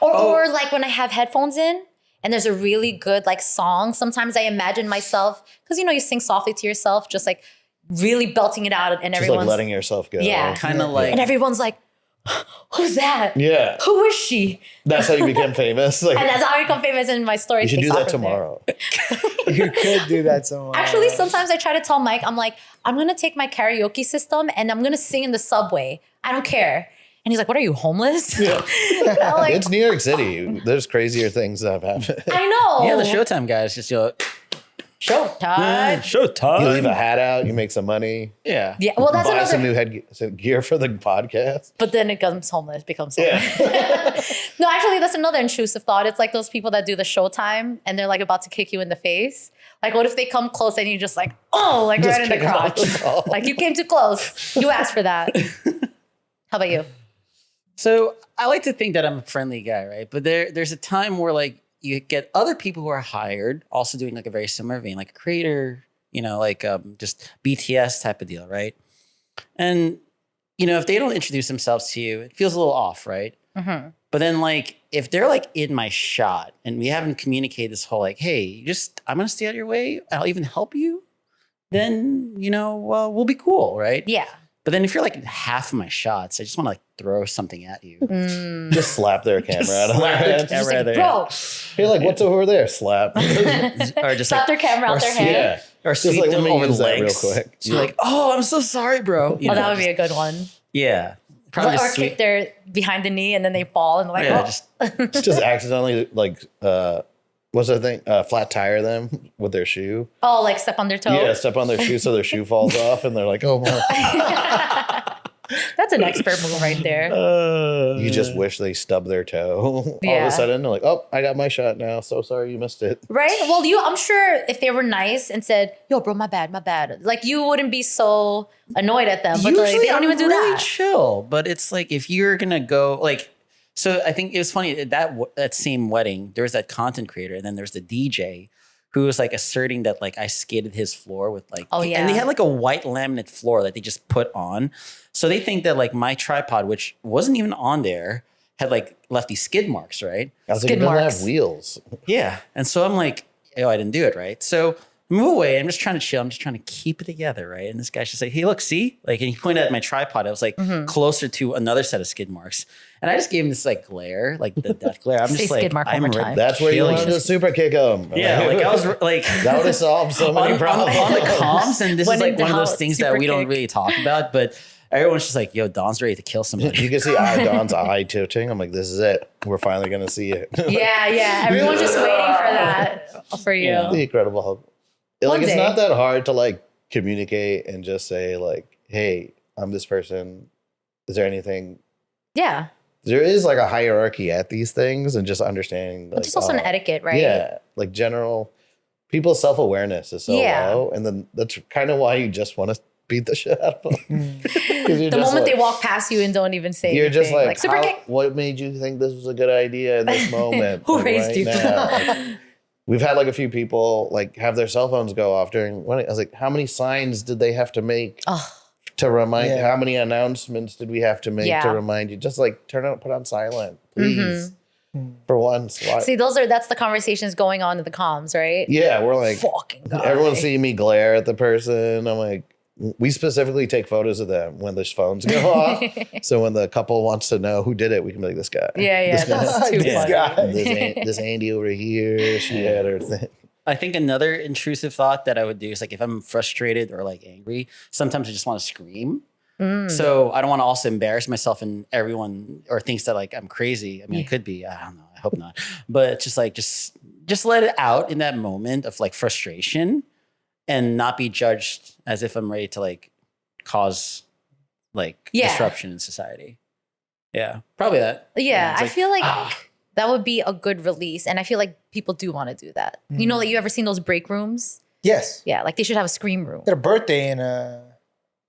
Or like when I have headphones in and there's a really good like song, sometimes I imagine myself, because you sing softly to yourself, just like really belting it out, and Just everyone's like letting yourself go. yeah, Kind of like and everyone's like, who's that? Yeah. Who is she? That's how you become famous. Like, And that's how I become famous, and my story you should takes do off that from there. tomorrow. You could do that tomorrow. Actually, sometimes I try to tell Mike, I'm like, I'm gonna take my karaoke system and I'm gonna sing in the subway. I don't care. And he's like, what are you, homeless? Yeah. I'm like, It's New York City. There's crazier things that have happened. I know. yeah, the Showtime guys just Showtime. Showtime. You leave a hat out, you make some money. Yeah. Yeah, well, that's Buy some another. new headgear for the podcast. But then it becomes homeless. No, actually, that's another intrusive thought. It's like those people that do the Showtime and they're like about to kick you in the face. Like, what if they come close and you just like, oh, like Just right in the kick 'em off crotch? the ball. Like you came too close. You asked for that. How about you? So I like to think that I'm a friendly guy, right? But there's a time where like you get other people who are hired also doing like a very similar vein, like a creator, like just BTS type of deal, right? And if they don't introduce themselves to you, it feels a little off, right? Mm-hmm. But then like if they're like in my shot and we haven't communicated this whole like, hey, I'm gonna stay out of your way, I'll even help you, then we'll be cool, right? Yeah. But then if you're like in half of my shots, I just want to like throw something at you. Just slap their camera out of their slap their hand. camera. Just like, there. bro, You're like, what's over there? Slap. Or just slap like, their camera out their hand. Yeah. or Just sweep like, them let me over the use that real legs. quick. Just be like, oh, I'm so sorry, bro. Oh, that would be a good one. Yeah. Probably Or just kick sweep. their behind the knee and then they fall and like, Yeah, oh. Just accidentally, like, what's that thing? Flat tire them with their shoe. Oh, like step on their toe. Yeah, step on their shoe so their shoe falls off, and they're like, oh, my. That's an expert move right there. You just wish they stubbed their toe. All of Yeah. a sudden, they're like, oh, I got my shot now. So sorry you missed it. Right? Well, I'm sure if they were nice and said, yo, bro, my bad. Like you wouldn't be so annoyed at them. But like, they don't even do really that. chill. But it's like if you're gonna go like, so I think it was funny at that same wedding. There was that content creator, and then there's the DJ who was like asserting that like I skidded his floor with like, Oh, yeah. and they had like a white laminate floor that they just put on. So they think that like my tripod, which wasn't even on there, had like left these skid marks, right? I was like, Skid it doesn't marks. have wheels. Yeah. And so I'm like, oh, I didn't do it, right? So I move away. I'm just trying to chill. I'm just trying to keep it together, right? And this guy just like, hey, look, see? Like, and he pointed at my tripod. I was like closer to another set of skid marks. And I just gave him this like glare, like the death glare. I'm Say just like, skid mark one I'm more ready. time. That's where you Feeling wanted to it. super kick them. Yeah, like I was like That would have solved so many problems. on the comms, and this When is like in one of those doubt, things that super we don't kick. really talk about, but everyone's just like, yo, Don's ready to kill somebody. You can see Don's eye tilting. I'm like, this is it. We're finally going to see it. Yeah. Everyone's just waiting for that for you. Yeah. The Incredible Hulk. One Like, it's day. not that hard to like communicate and just say like, hey, I'm this person. Is there anything? Yeah. There is like a hierarchy at these things, and just understanding. Like, It's just also an etiquette, right? Yeah, like general people's self-awareness is so Yeah. low, and then that's kind of why you just want to beat the shit out of them. The moment they walk past you and don't even say you're anything. just like, super how- kick. what made you think this was a good idea in this moment? Who like, raised right you? now? Like, we've had like a few people like have their cell phones go off during when I was like, how many signs did they have to make Oh, to remind? Yeah. How many announcements did we have to make Yeah. to remind you? Just like put on silent, please, for once. Why- see, that's the conversations going on in the comms, right? yeah, we're like, Fucking guy. everyone's seeing me glare at the person. I'm like, we specifically take photos of them when the phones go off. So when the couple wants to know who did it, we can be like, this guy. Yeah, This guy. that's too This funny. guy. This Andy over here, she had her thing. I think another intrusive thought that I would do is like if I'm frustrated or like angry, sometimes I just want to scream. So I don't want to also embarrass myself and everyone or thinks that like I'm crazy. I mean, I could be. I don't know. I hope not. But just like just let it out in that moment of like frustration and not be judged as if I'm ready to like cause like Yeah. disruption in society. Yeah, probably that. Yeah, it's I like, feel like ah. that would be a good release. And I feel like people do want to do that. You know, like you ever seen those break rooms? Yes. Yeah, like they should have a scream room. Did a birthday in a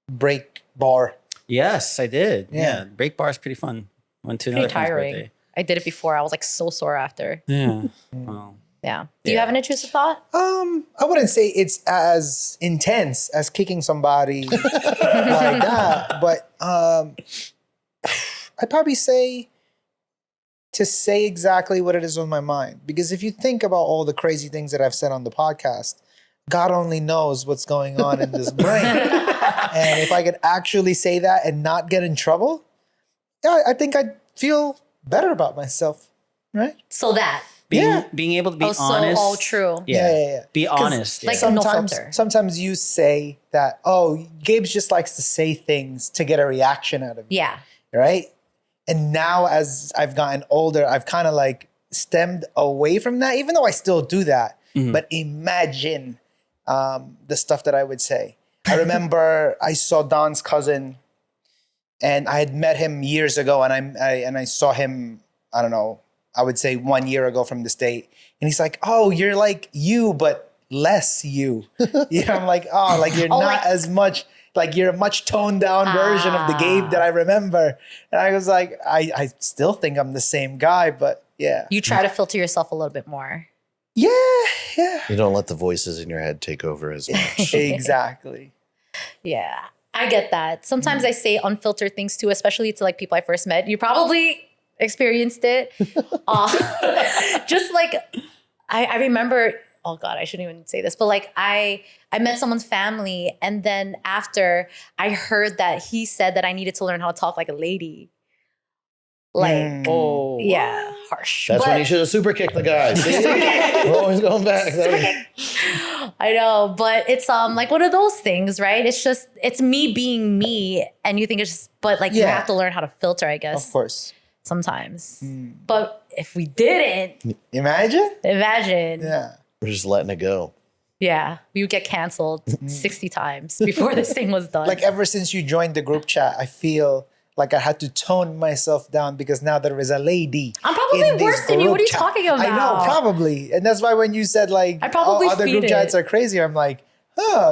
break bar. Yes, I did. Yeah. Yeah, break bar is pretty fun. Went to another Pretty friend's tiring. birthday. I did it before. I was like so sore after. Yeah. Well, Yeah. Do you Yeah. have an intrusive thought? I wouldn't say it's as intense as kicking somebody like that, but I'd probably say to say exactly what it is on my mind. Because if you think about all the crazy things that I've said on the podcast, God only knows what's going on in this brain. And if I could actually say that and not get in trouble, yeah, I think I'd feel better about myself, right? So that. Being able to be So honest. all true. Yeah. Be 'Cause honest. like, yeah. no sometimes, filter. sometimes you say that, oh, Gabe's just likes to say things to get a reaction out of you, Yeah. right? And now as I've gotten older, I've kind of like stemmed away from that, even though I still do that. But imagine the stuff that I would say. I remember I saw Don's cousin, and I had met him years ago, and I saw him, I don't know, I would say 1 year ago from the state. And he's like, oh, you're like you, but less you. I'm like, oh, like you're not like- as much, like you're a much toned down version of the Gabe that I remember. And I was like, I still think I'm the same guy, but yeah. You try to filter yourself a little bit more. Yeah. You don't let the voices in your head take over as much. Exactly. Yeah. I get that. Sometimes I say unfiltered things too, especially to like people I first met. You probably experienced it. Just like I remember, oh God, I shouldn't even say this, but like I met someone's family, and then after I heard that he said that I needed to learn how to talk like a lady. Like, Oh, yeah, harsh. That's when But- you should have super kicked the guy. See? We're always going back. I know, but it's like one of those things, right? It's me being me, and you think it's just, but like you Yeah. have to learn how to filter, I guess. Of course. Sometimes. But if we didn't, Imagine? imagine. Yeah. We're just letting it go. Yeah, we would get canceled 60 times before this thing was done. Like ever since you joined the group chat, I feel like I had to tone myself down because now there is a lady. I'm probably in this worse than you. What are you group chat. talking about? I know, probably. And that's why when you said like, I probably other feed group it. chats are crazy, I'm like,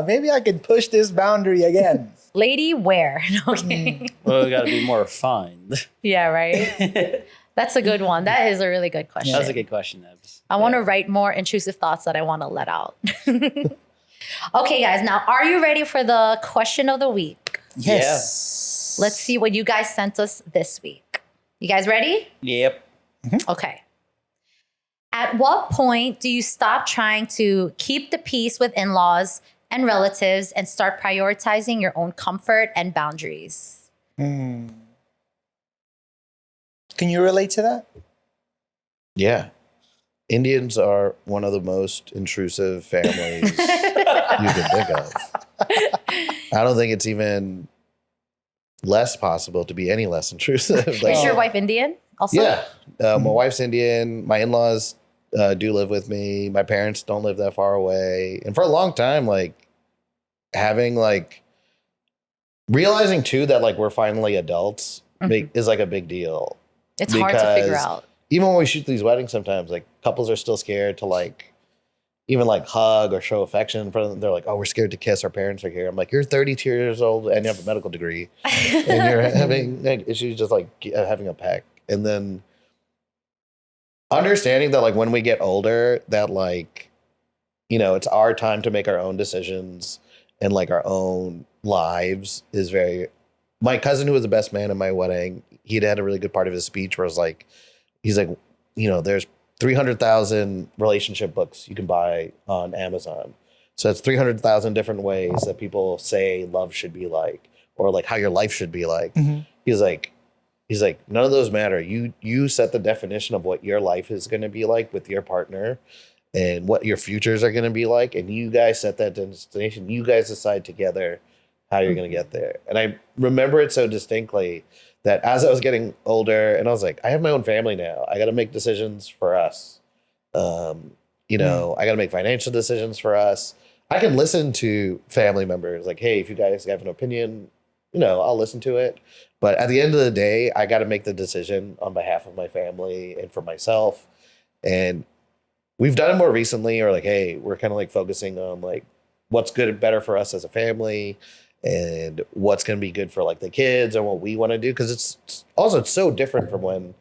maybe I can push this boundary again. Lady, where? Okay. well, we got to be more refined. Yeah, right. That's a good one. That is a really good question. That was a good question, Nebs. I want to write more intrusive thoughts that I want to let out. Okay, guys. Now, are you ready for the question of the week? Yes. Let's see what you guys sent us this week. You guys ready? Yep. Okay. At what point do you stop trying to keep the peace with in-laws and relatives and start prioritizing your own comfort and boundaries? Can you relate to that? Yeah. Indians are one of the most intrusive families you can think of. I don't think it's even less possible to be any less intrusive. Like, Is your wife Indian also? yeah. My wife's Indian. My in-laws do live with me. My parents don't live that far away. And for a long time, like having like realizing too that like we're finally adults is like a big deal. It's hard to figure Because out. Even when we shoot these weddings, sometimes like couples are still scared to like even like hug or show affection in front of them. They're like, oh, we're scared to kiss. Our parents are here. I'm like, you're 32 years old and you have a medical degree and you're having like, issues just like having a peck. And then understanding that like when we get older, that like, you know, it's our time to make our own decisions and like our own lives is very. My cousin, who was the best man at my wedding, he'd had a really good part of his speech where it's like, he's like, you know, there's 300,000 relationship books you can buy on Amazon. So it's 300,000 different ways that people say love should be like, or like how your life should be like. He's like, none of those matter. You set the definition of what your life is going to be like with your partner and what your futures are going to be like. And you guys set that destination. You guys decide together how you're going to get there. And I remember it so distinctly that as I was getting older and I was like, I have my own family now. I got to make decisions for us. You know, I got to make financial decisions for us. I can listen to family members like, hey, if you guys have an opinion, you know, I'll listen to it. But at the end of the day, I got to make the decision on behalf of my family and for myself. And we've done it more recently, or like, hey, we're kind of like focusing on like what's good and better for us as a family and what's going to be good for like the kids and what we want to do. Cause it's so different from when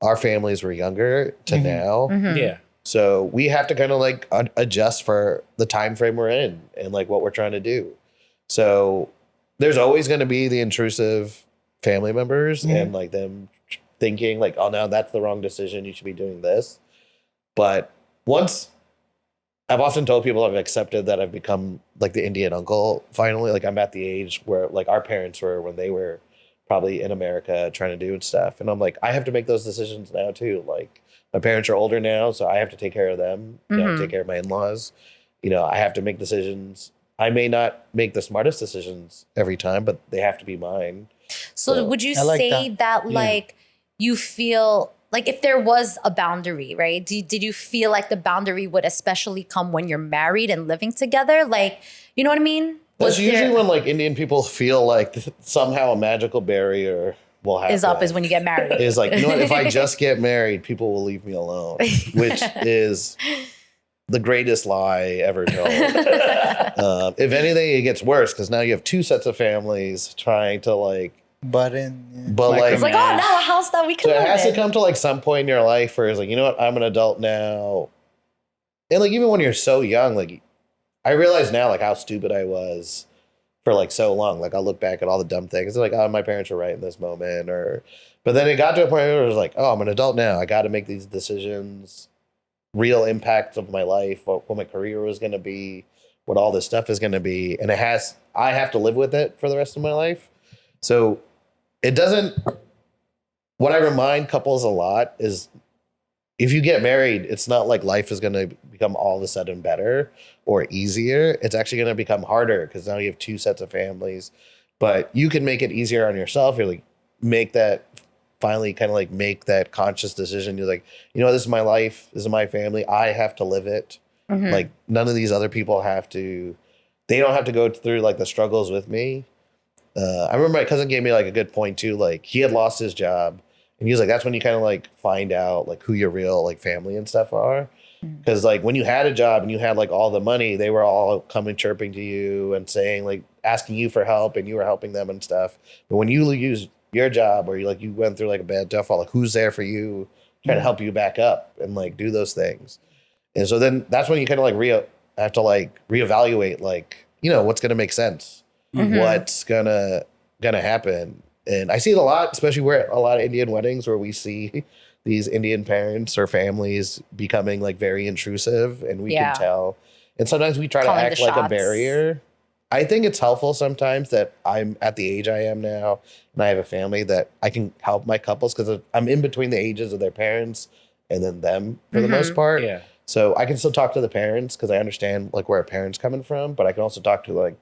our families were younger to now. Yeah. So we have to kind of like adjust for the time frame we're in and like what we're trying to do. So there's always going to be the intrusive family members and like them thinking like, oh no, that's the wrong decision. You should be doing this. But once I've often told people I've accepted that I've become like the Indian uncle finally. Like I'm at the age where like our parents were when they were probably in America trying to do stuff. And I'm like, I have to make those decisions now too. Like my parents are older now, so I have to take care of them. You know, take care of my in-laws. You know, I have to make decisions. I may not make the smartest decisions every time, but they have to be mine. So would you I like say that, Yeah. like you feel like if there was a boundary, right? Did you feel like the boundary would especially come when you're married and living together? Like, you know what I mean? That's usually there- when like Indian people feel like somehow a magical barrier will happen. is up is when you get married. Is like, you know what, if I just get married, people will leave me alone, which is the greatest lie ever told. If anything, it gets worse because now you have two sets of families trying to like, But It's like, oh, now a house that we can so it live has to in. come to like some point in your life where it's like, you know what, I'm an adult now. And like, even when you're so young, like I realize now like how stupid I was for like so long. Like I'll look back at all the dumb things. Like, oh, my parents were right in this moment. But then it got to a point where it was like, oh, I'm an adult now. I got to make these decisions, real impacts of my life, what my career was going to be, what all this stuff is going to be. And I have to live with it for the rest of my life. So it doesn't, what I remind couples a lot is if you get married, it's not like life is going to become all of a sudden better or easier. It's actually going to become harder because now you have two sets of families, but you can make it easier on yourself. You're like, finally kind of like make that conscious decision. You're like, you know, this is my life. This is my family. I have to live it. Like none of these other people they don't have to go through like the struggles with me. I remember my cousin gave me like a good point too. Like he had lost his job and he was like, that's when you kind of like find out like who your real like family and stuff are. Cause like when you had a job and you had like all the money, they were all coming chirping to you and saying like asking you for help and you were helping them and stuff. But when you lose your job or you went through like a bad downfall, like who's there for you, trying to help you back up and like do those things. And so then that's when you kind of like have to like reevaluate like, you know, what's going to make sense, what's gonna happen. And I see it a lot, especially where a lot of Indian weddings where we see these Indian parents or families becoming like very intrusive and we can tell. And sometimes we try Calling to act the like a shots. barrier. I think it's helpful sometimes that I'm at the age I am now and I have a family that I can help my couples because I'm in between the ages of their parents and then them for the most part. Yeah. So I can still talk to the parents because I understand like where a parent's coming from, but I can also talk to like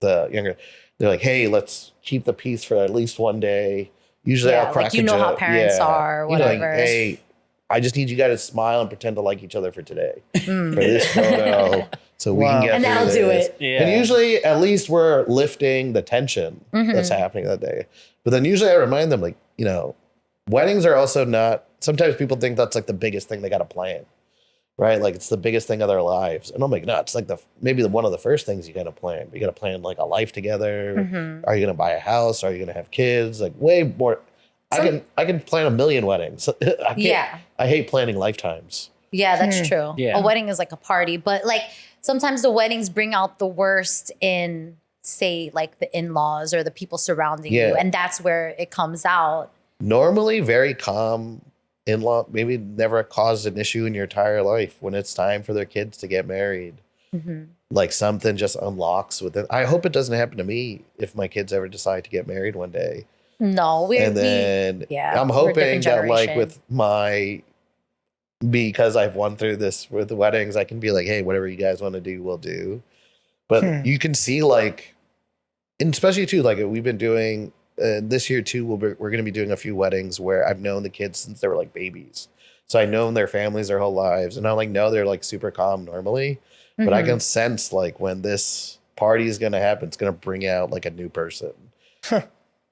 the younger. They're like, hey, let's keep the peace for at least one day. Usually I'll crack like you know how parents are, You know, like, whatever. hey, I just need you guys to smile and pretend to like each other for today for this photo, so we can get And through that'll do this. it. Yeah. And usually, at least we're lifting the tension that's happening that day. But then usually I remind them, like, you know, weddings are also not. Sometimes people think that's like the biggest thing they got to plan, right? Like it's the biggest thing of their lives. And I'm like, no, it's like maybe one of the first things you got to plan. You got to plan like a life together. Are you going to buy a house? Are you going to have kids? Like way more. I can plan a million weddings. I hate planning lifetimes. Yeah, that's true. Yeah. A wedding is like a party, but like sometimes the weddings bring out the worst in, say, like the in-laws or the people surrounding you, and that's where it comes out. Normally, very calm in-law, maybe never caused an issue in your entire life. When it's time for their kids to get married, like something just unlocks with it. I hope it doesn't happen to me if my kids ever decide to get married one day. No, I'm we're hoping different that like generation. because I've won through this with the weddings, I can be like, hey, whatever you guys want to do, we'll do. But you can see like, and especially too, like we've been doing this year too, we're going to be doing a few weddings where I've known the kids since they were like babies. So I've known their families their whole lives. And I like know they're like super calm normally, but I can sense like when this party is going to happen, it's going to bring out like a new person.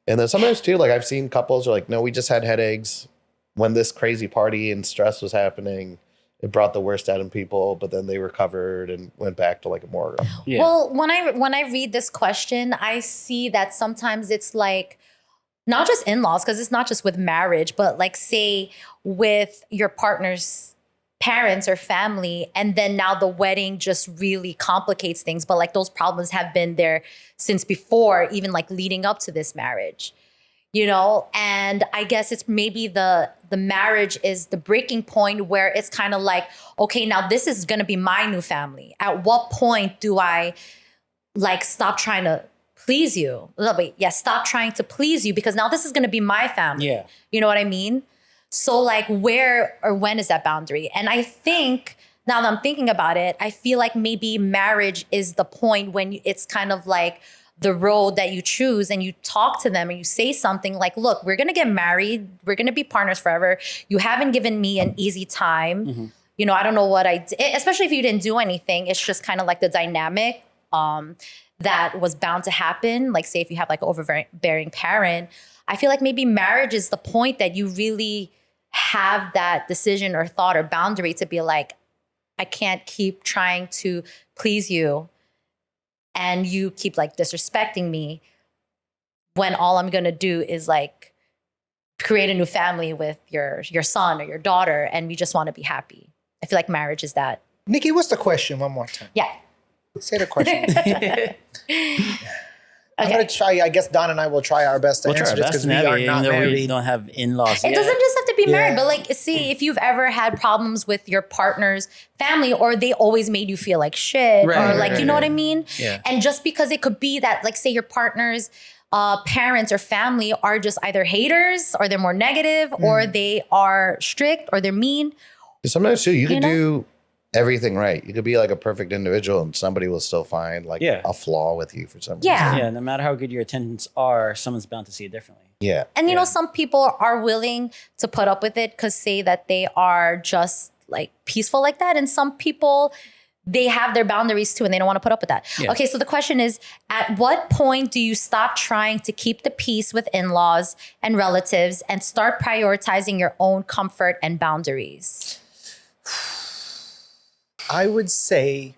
And then sometimes too, like I've seen couples are like, no, we just had headaches when this crazy party and stress was happening. It brought the worst out in people, but then they recovered and went back to like a more. Yeah. Well, when I read this question, I see that sometimes it's like not just in-laws, because it's not just with marriage, but like say with your partner's parents or family, and then now the wedding just really complicates things. But like those problems have been there since before, even like leading up to this marriage. you know? And I guess it's maybe the marriage is the breaking point where it's kind of like, okay, now this is going to be my new family. At what point do I like stop trying to please you? No, wait, yeah, stop trying to please you because now this is going to be my family. Yeah. You know what I mean? So like where or when is that boundary? And I think now that I'm thinking about it, I feel like maybe marriage is the point when it's kind of like the road that you choose and you talk to them and you say something like, look, we're going to get married. We're going to be partners forever. You haven't given me an easy time. Mm-hmm. You know, I don't know what I did, especially if you didn't do anything. It's just kind of like the dynamic that was bound to happen. Like say if you have like an overbearing parent, I feel like maybe marriage is the point that you really have that decision or thought or boundary to be like, I can't keep trying to please you and you keep like disrespecting me when all I'm going to do is like create a new family with your son or your daughter and we just want to be happy. I feel like marriage is that. Nikki, what's the question one more time? Yeah. Say the question. I'm Okay. going to try, I guess Don and I will try our best to We'll try answer our this best because to we are navigate, not even though we married. don't have in-laws It yet. doesn't just have to be married, Yeah. but like, see, if you've ever had problems with your partner's family or they always made you feel like shit Right, or right, like, right, you know what I right. mean? Yeah. And just because it could be that, like, say your partner's parents or family are just either haters or they're more negative or they are strict or they're mean. Sometimes too, you could know? do everything right. You could be like a perfect individual and somebody will still find like Yeah. a flaw with you for some Yeah. reason. Yeah, no matter how good your intentions are, someone's bound to see it differently. Yeah. And you know, Yeah. some people are willing to put up with it because say that they are just like peaceful like that. And some people, they have their boundaries too and they don't want to put up with that. Yeah. Okay, so the question is, at what point do you stop trying to keep the peace with in-laws and relatives and start prioritizing your own comfort and boundaries? I would say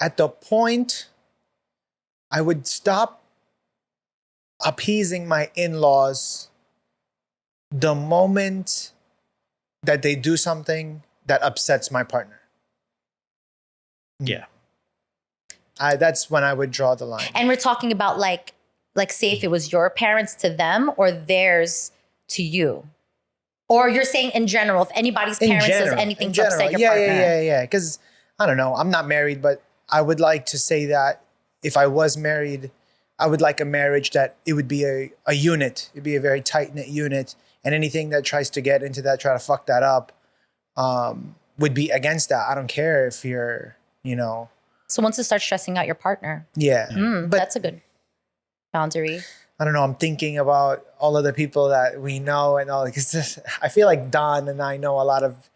at the point I would stop appeasing my in-laws the moment that they do something that upsets my partner. Yeah. That's when I would draw the line. And we're talking about like say if it was your parents to them or theirs to you. Or you're saying in general, if anybody's parents does anything to upset your partner. Yeah. Because I don't know, I'm not married, but I would like to say that if I was married, I would like a marriage that it would be a unit. It'd be a very tight-knit unit. And anything that tries to get into that, try to fuck that up, would be against that. I don't care if you're, you know. So once you start stressing out your partner, Yeah. but that's a good boundary. I don't know. I'm thinking about all of the people that we know and all. Cause I feel like Don and I know a lot of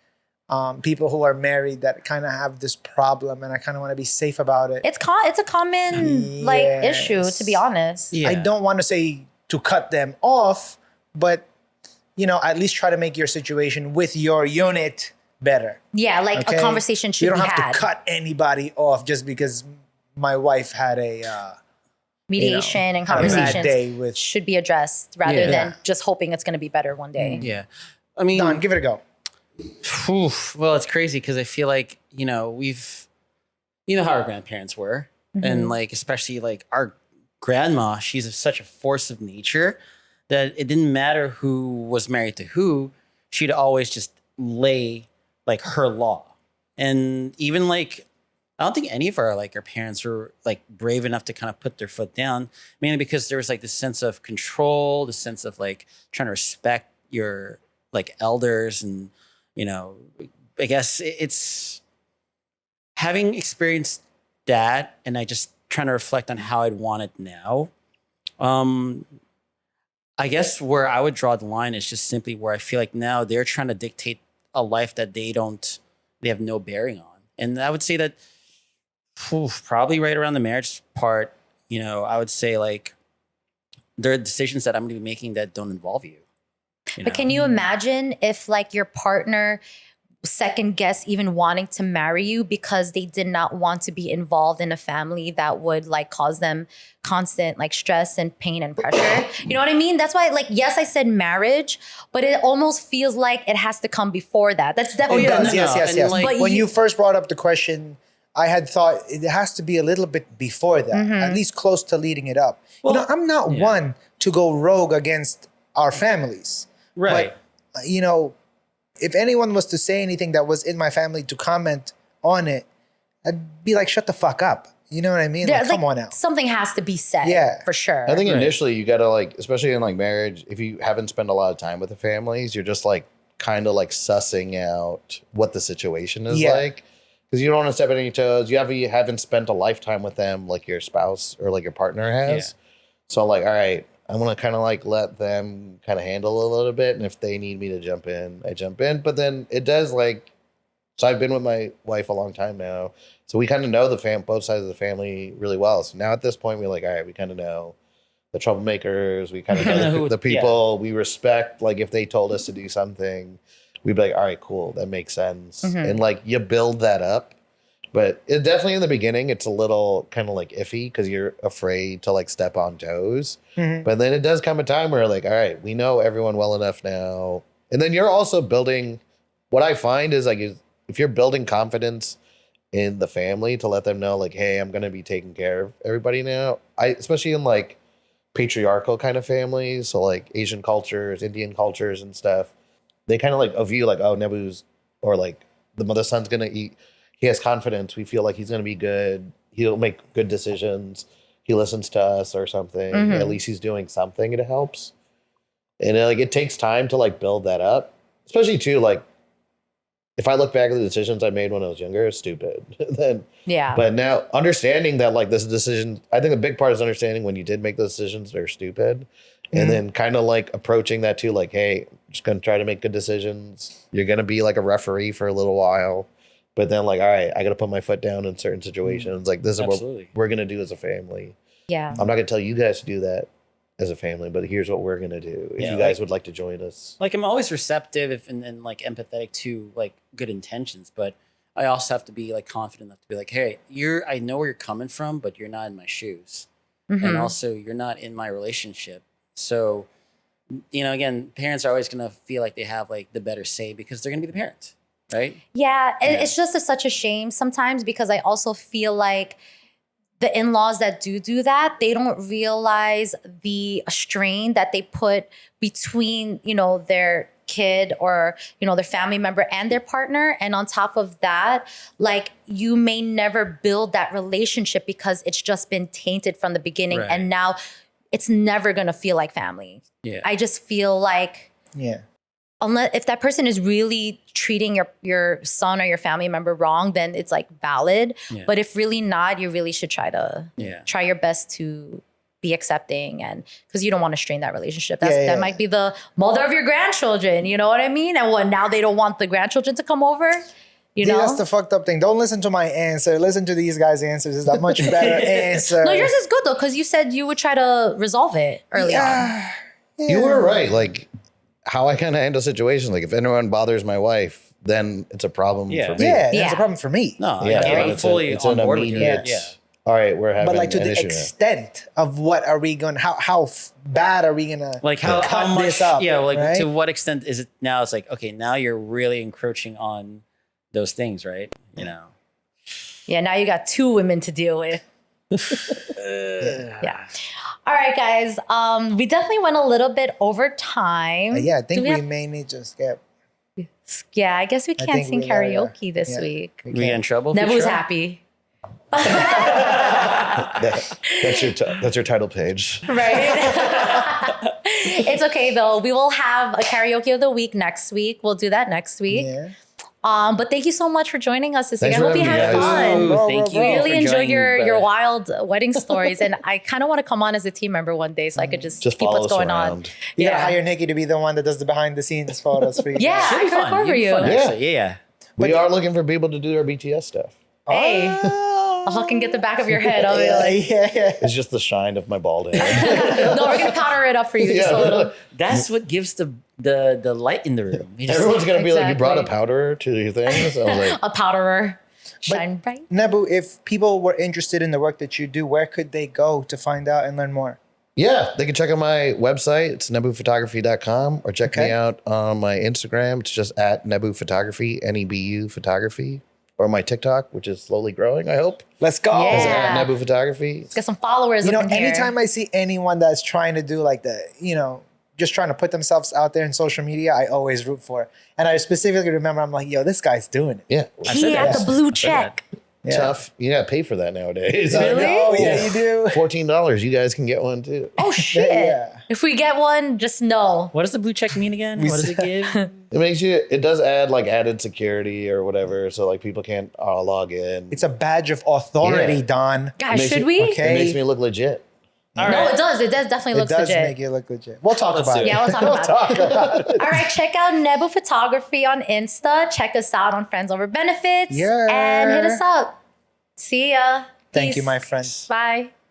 people who are married that kind of have this problem, and I kind of want to be safe about it. It's a common like issue, to be honest. Yeah. I don't want to say to cut them off, but you know, at least try to make your situation with your unit better. Yeah, like Okay? a conversation should You don't be have had. to cut anybody off just because my wife had a Mediation and had a bad conversations day with should be addressed rather Yeah. than just hoping it's going to be better one day. Yeah. I mean, Don. Give it a go. well, it's crazy because I feel like, you know how our grandparents were. And like, especially like our grandma, she's such a force of nature that it didn't matter who was married to who, she'd always just lay like her law. And even like, I don't think any of our parents were like brave enough to kind of put their foot down, mainly because there was like this sense of control, the sense of like trying to respect your like elders. And, you know, I guess it's having experienced that and I just trying to reflect on how I'd want it now. I guess where I would draw the line is just simply where I feel like now they're trying to dictate a life that they have no bearing on. And I would say that probably right around the marriage part, you know, I would say like there are decisions that I'm going to be making that don't involve you. But can you imagine if like your partner second guess even wanting to marry you because they did not want to be involved in a family that would like cause them constant like stress and pain and pressure? You know what I mean? That's why like, yes, I said marriage, but it almost feels like it has to come before that. That's definitely It does, yes. And, like, when you first brought up the question, I had thought it has to be a little bit before that, at least close to leading it up. Well, I'm not one to go rogue against our families. Right. But, if anyone was to say anything that was in my family to comment on it, I'd be like, shut the fuck up. You know what I mean? Yeah, Come on out. Something has to be said. Yeah. For sure. I think initially you gotta like, especially in like marriage, if you haven't spent a lot of time with the families, you're just like kind of like sussing out what the situation is like. Because you don't want to step on any toes. You haven't spent a lifetime with them like your spouse or like your partner has. Yeah. So like, all right, I'm gonna kind of like let them kind of handle a little bit, and if they need me to jump in, I jump in. But then it does like, so I've been with my wife a long time now, so we kind of know both sides of the family really well. So now at this point, we're like, all right, we kind of know the troublemakers. We kind of know the people we respect. Like if they told us to do something, we'd be like, all right, cool, that makes sense. And like you build that up. But it definitely in the beginning, it's a little kind of like iffy because you're afraid to like step on toes. But then it does come a time where like, all right, we know everyone well enough now. And then you're also building, what I find is like, if you're building confidence in the family to let them know like, hey, I'm going to be taking care of everybody now. Especially in like patriarchal kind of families. So like Asian cultures, Indian cultures and stuff. They kind of like view like, oh, Nebu's, or like the son's going to eat. He has confidence. We feel like he's going to be good. He'll make good decisions. He listens to us or something. At least he's doing something. It helps. And it takes time to like build that up. Especially too, like if I look back at the decisions I made when I was younger, it's stupid. But now understanding that like this decision, I think a big part is understanding when you did make those decisions, they're stupid. And then kind of like approaching that too, like, hey, I'm just going to try to make good decisions. You're going to be like a referee for a little while. But then like, all right, I got to put my foot down in certain situations. Like this is what we're going to do as a family. Yeah. I'm not going to tell you guys to do that as a family, but here's what we're going to do. If you guys would like to join us. Like I'm always receptive and like empathetic to like good intentions, but I also have to be like confident enough to be like, hey, I know where you're coming from, but you're not in my shoes. And also you're not in my relationship. So, again, parents are always going to feel like they have like the better say because they're going to be the parent. Right? Yeah. It's just such a shame sometimes because I also feel like the in-laws that do that, they don't realize the strain that they put between, their kid or, their family member and their partner. And on top of that, like you may never build that relationship because it's just been tainted from the beginning. Right. And now it's never going to feel like family. Yeah. I just feel like, unless if that person is really treating your son or your family member wrong, then it's like valid. Yeah. But if really not, you really should try your best to be accepting, and because you don't want to strain that relationship. That might be the mother of your grandchildren. You know what I mean? And now they don't want the grandchildren to come over. That's the fucked up thing. Don't listen to my answer. Listen to these guys' answers. It's a much better answer. No, yours is good though, because you said you would try to resolve it early on. Yeah. You were right. Like how I kind of handle situations. Like if anyone bothers my wife, then it's a problem for me. Yeah, it's a problem for me. No, I'm fully on board with you. Yeah. All right, we're having. But like to an the issue extent of what are we going? How bad are we gonna like how much? This up, right? To what extent is it now? It's like okay, now you're really encroaching on those things, right? Yeah, now you got two women to deal with. Yeah. All right, guys. We definitely went a little bit over time. I think we may need to skip. Yeah, I guess we can't sing karaoke this week. We get in trouble. Nebu's happy. that's your title page, right? It's okay though. We will have a karaoke of the week next week. We'll do that next week. Yeah. But thank you so much for joining us this week. I for hope you having had me, guys. fun. Thank you. We really enjoyed your your wild wedding stories, and I kind of want to come on as a team member one day so I could just keep follow what's us going on. around. You gotta hire Nikki to be the one that does the behind the scenes photos for you. Yeah, I could cover you. Yeah. We are looking for people to do our BTS stuff. Hey, I'll fucking get the back of your head. I'll be like, It's just the shine of my bald head. no, we're gonna powder it up for you just a little. That's what gives the light in the room. Everyone's gonna be like, "You brought a powder to your thing?" So I'm like, a powderer, shine bright. Nebu, if people were interested in the work that you do, where could they go to find out and learn more? yeah, they can check out my website. It's nebuphotography.com, or check me out on my Instagram. It's just at Nebu Photography, Nebu Photography. or my TikTok, which is slowly growing, I hope. Let's go. Yeah. Is it at Nebu Photography? Let's get some followers. You know, up in here. anytime I see anyone that's trying to do like the, just trying to put themselves out there in social media, I always root for it. And I specifically remember, I'm like, yo, this guy's doing it. Yeah. He had the blue I said that. check. Yeah. Tough. You gotta pay for that nowadays. Really? Oh, yeah, you do. $14. You guys can get one too. Oh shit! Yeah. If we get one, just know. What does the blue check mean again? What does it give? It does add like added security or whatever. So like people can't log in. It's a badge of authority, Yeah. Don. Guys, Makes should me- we? Okay. It makes me look legit. All No, right. it does. It does definitely It look does legit. make it look legit. We'll talk Let's about do it. it. Yeah, we'll talk We'll about talk it. about it. All right, check out Nebu Photography on Insta. Check us out on Friends Over Benefits. Yeah. And hit us up. See ya. Thank you, Peace. my friend. Bye.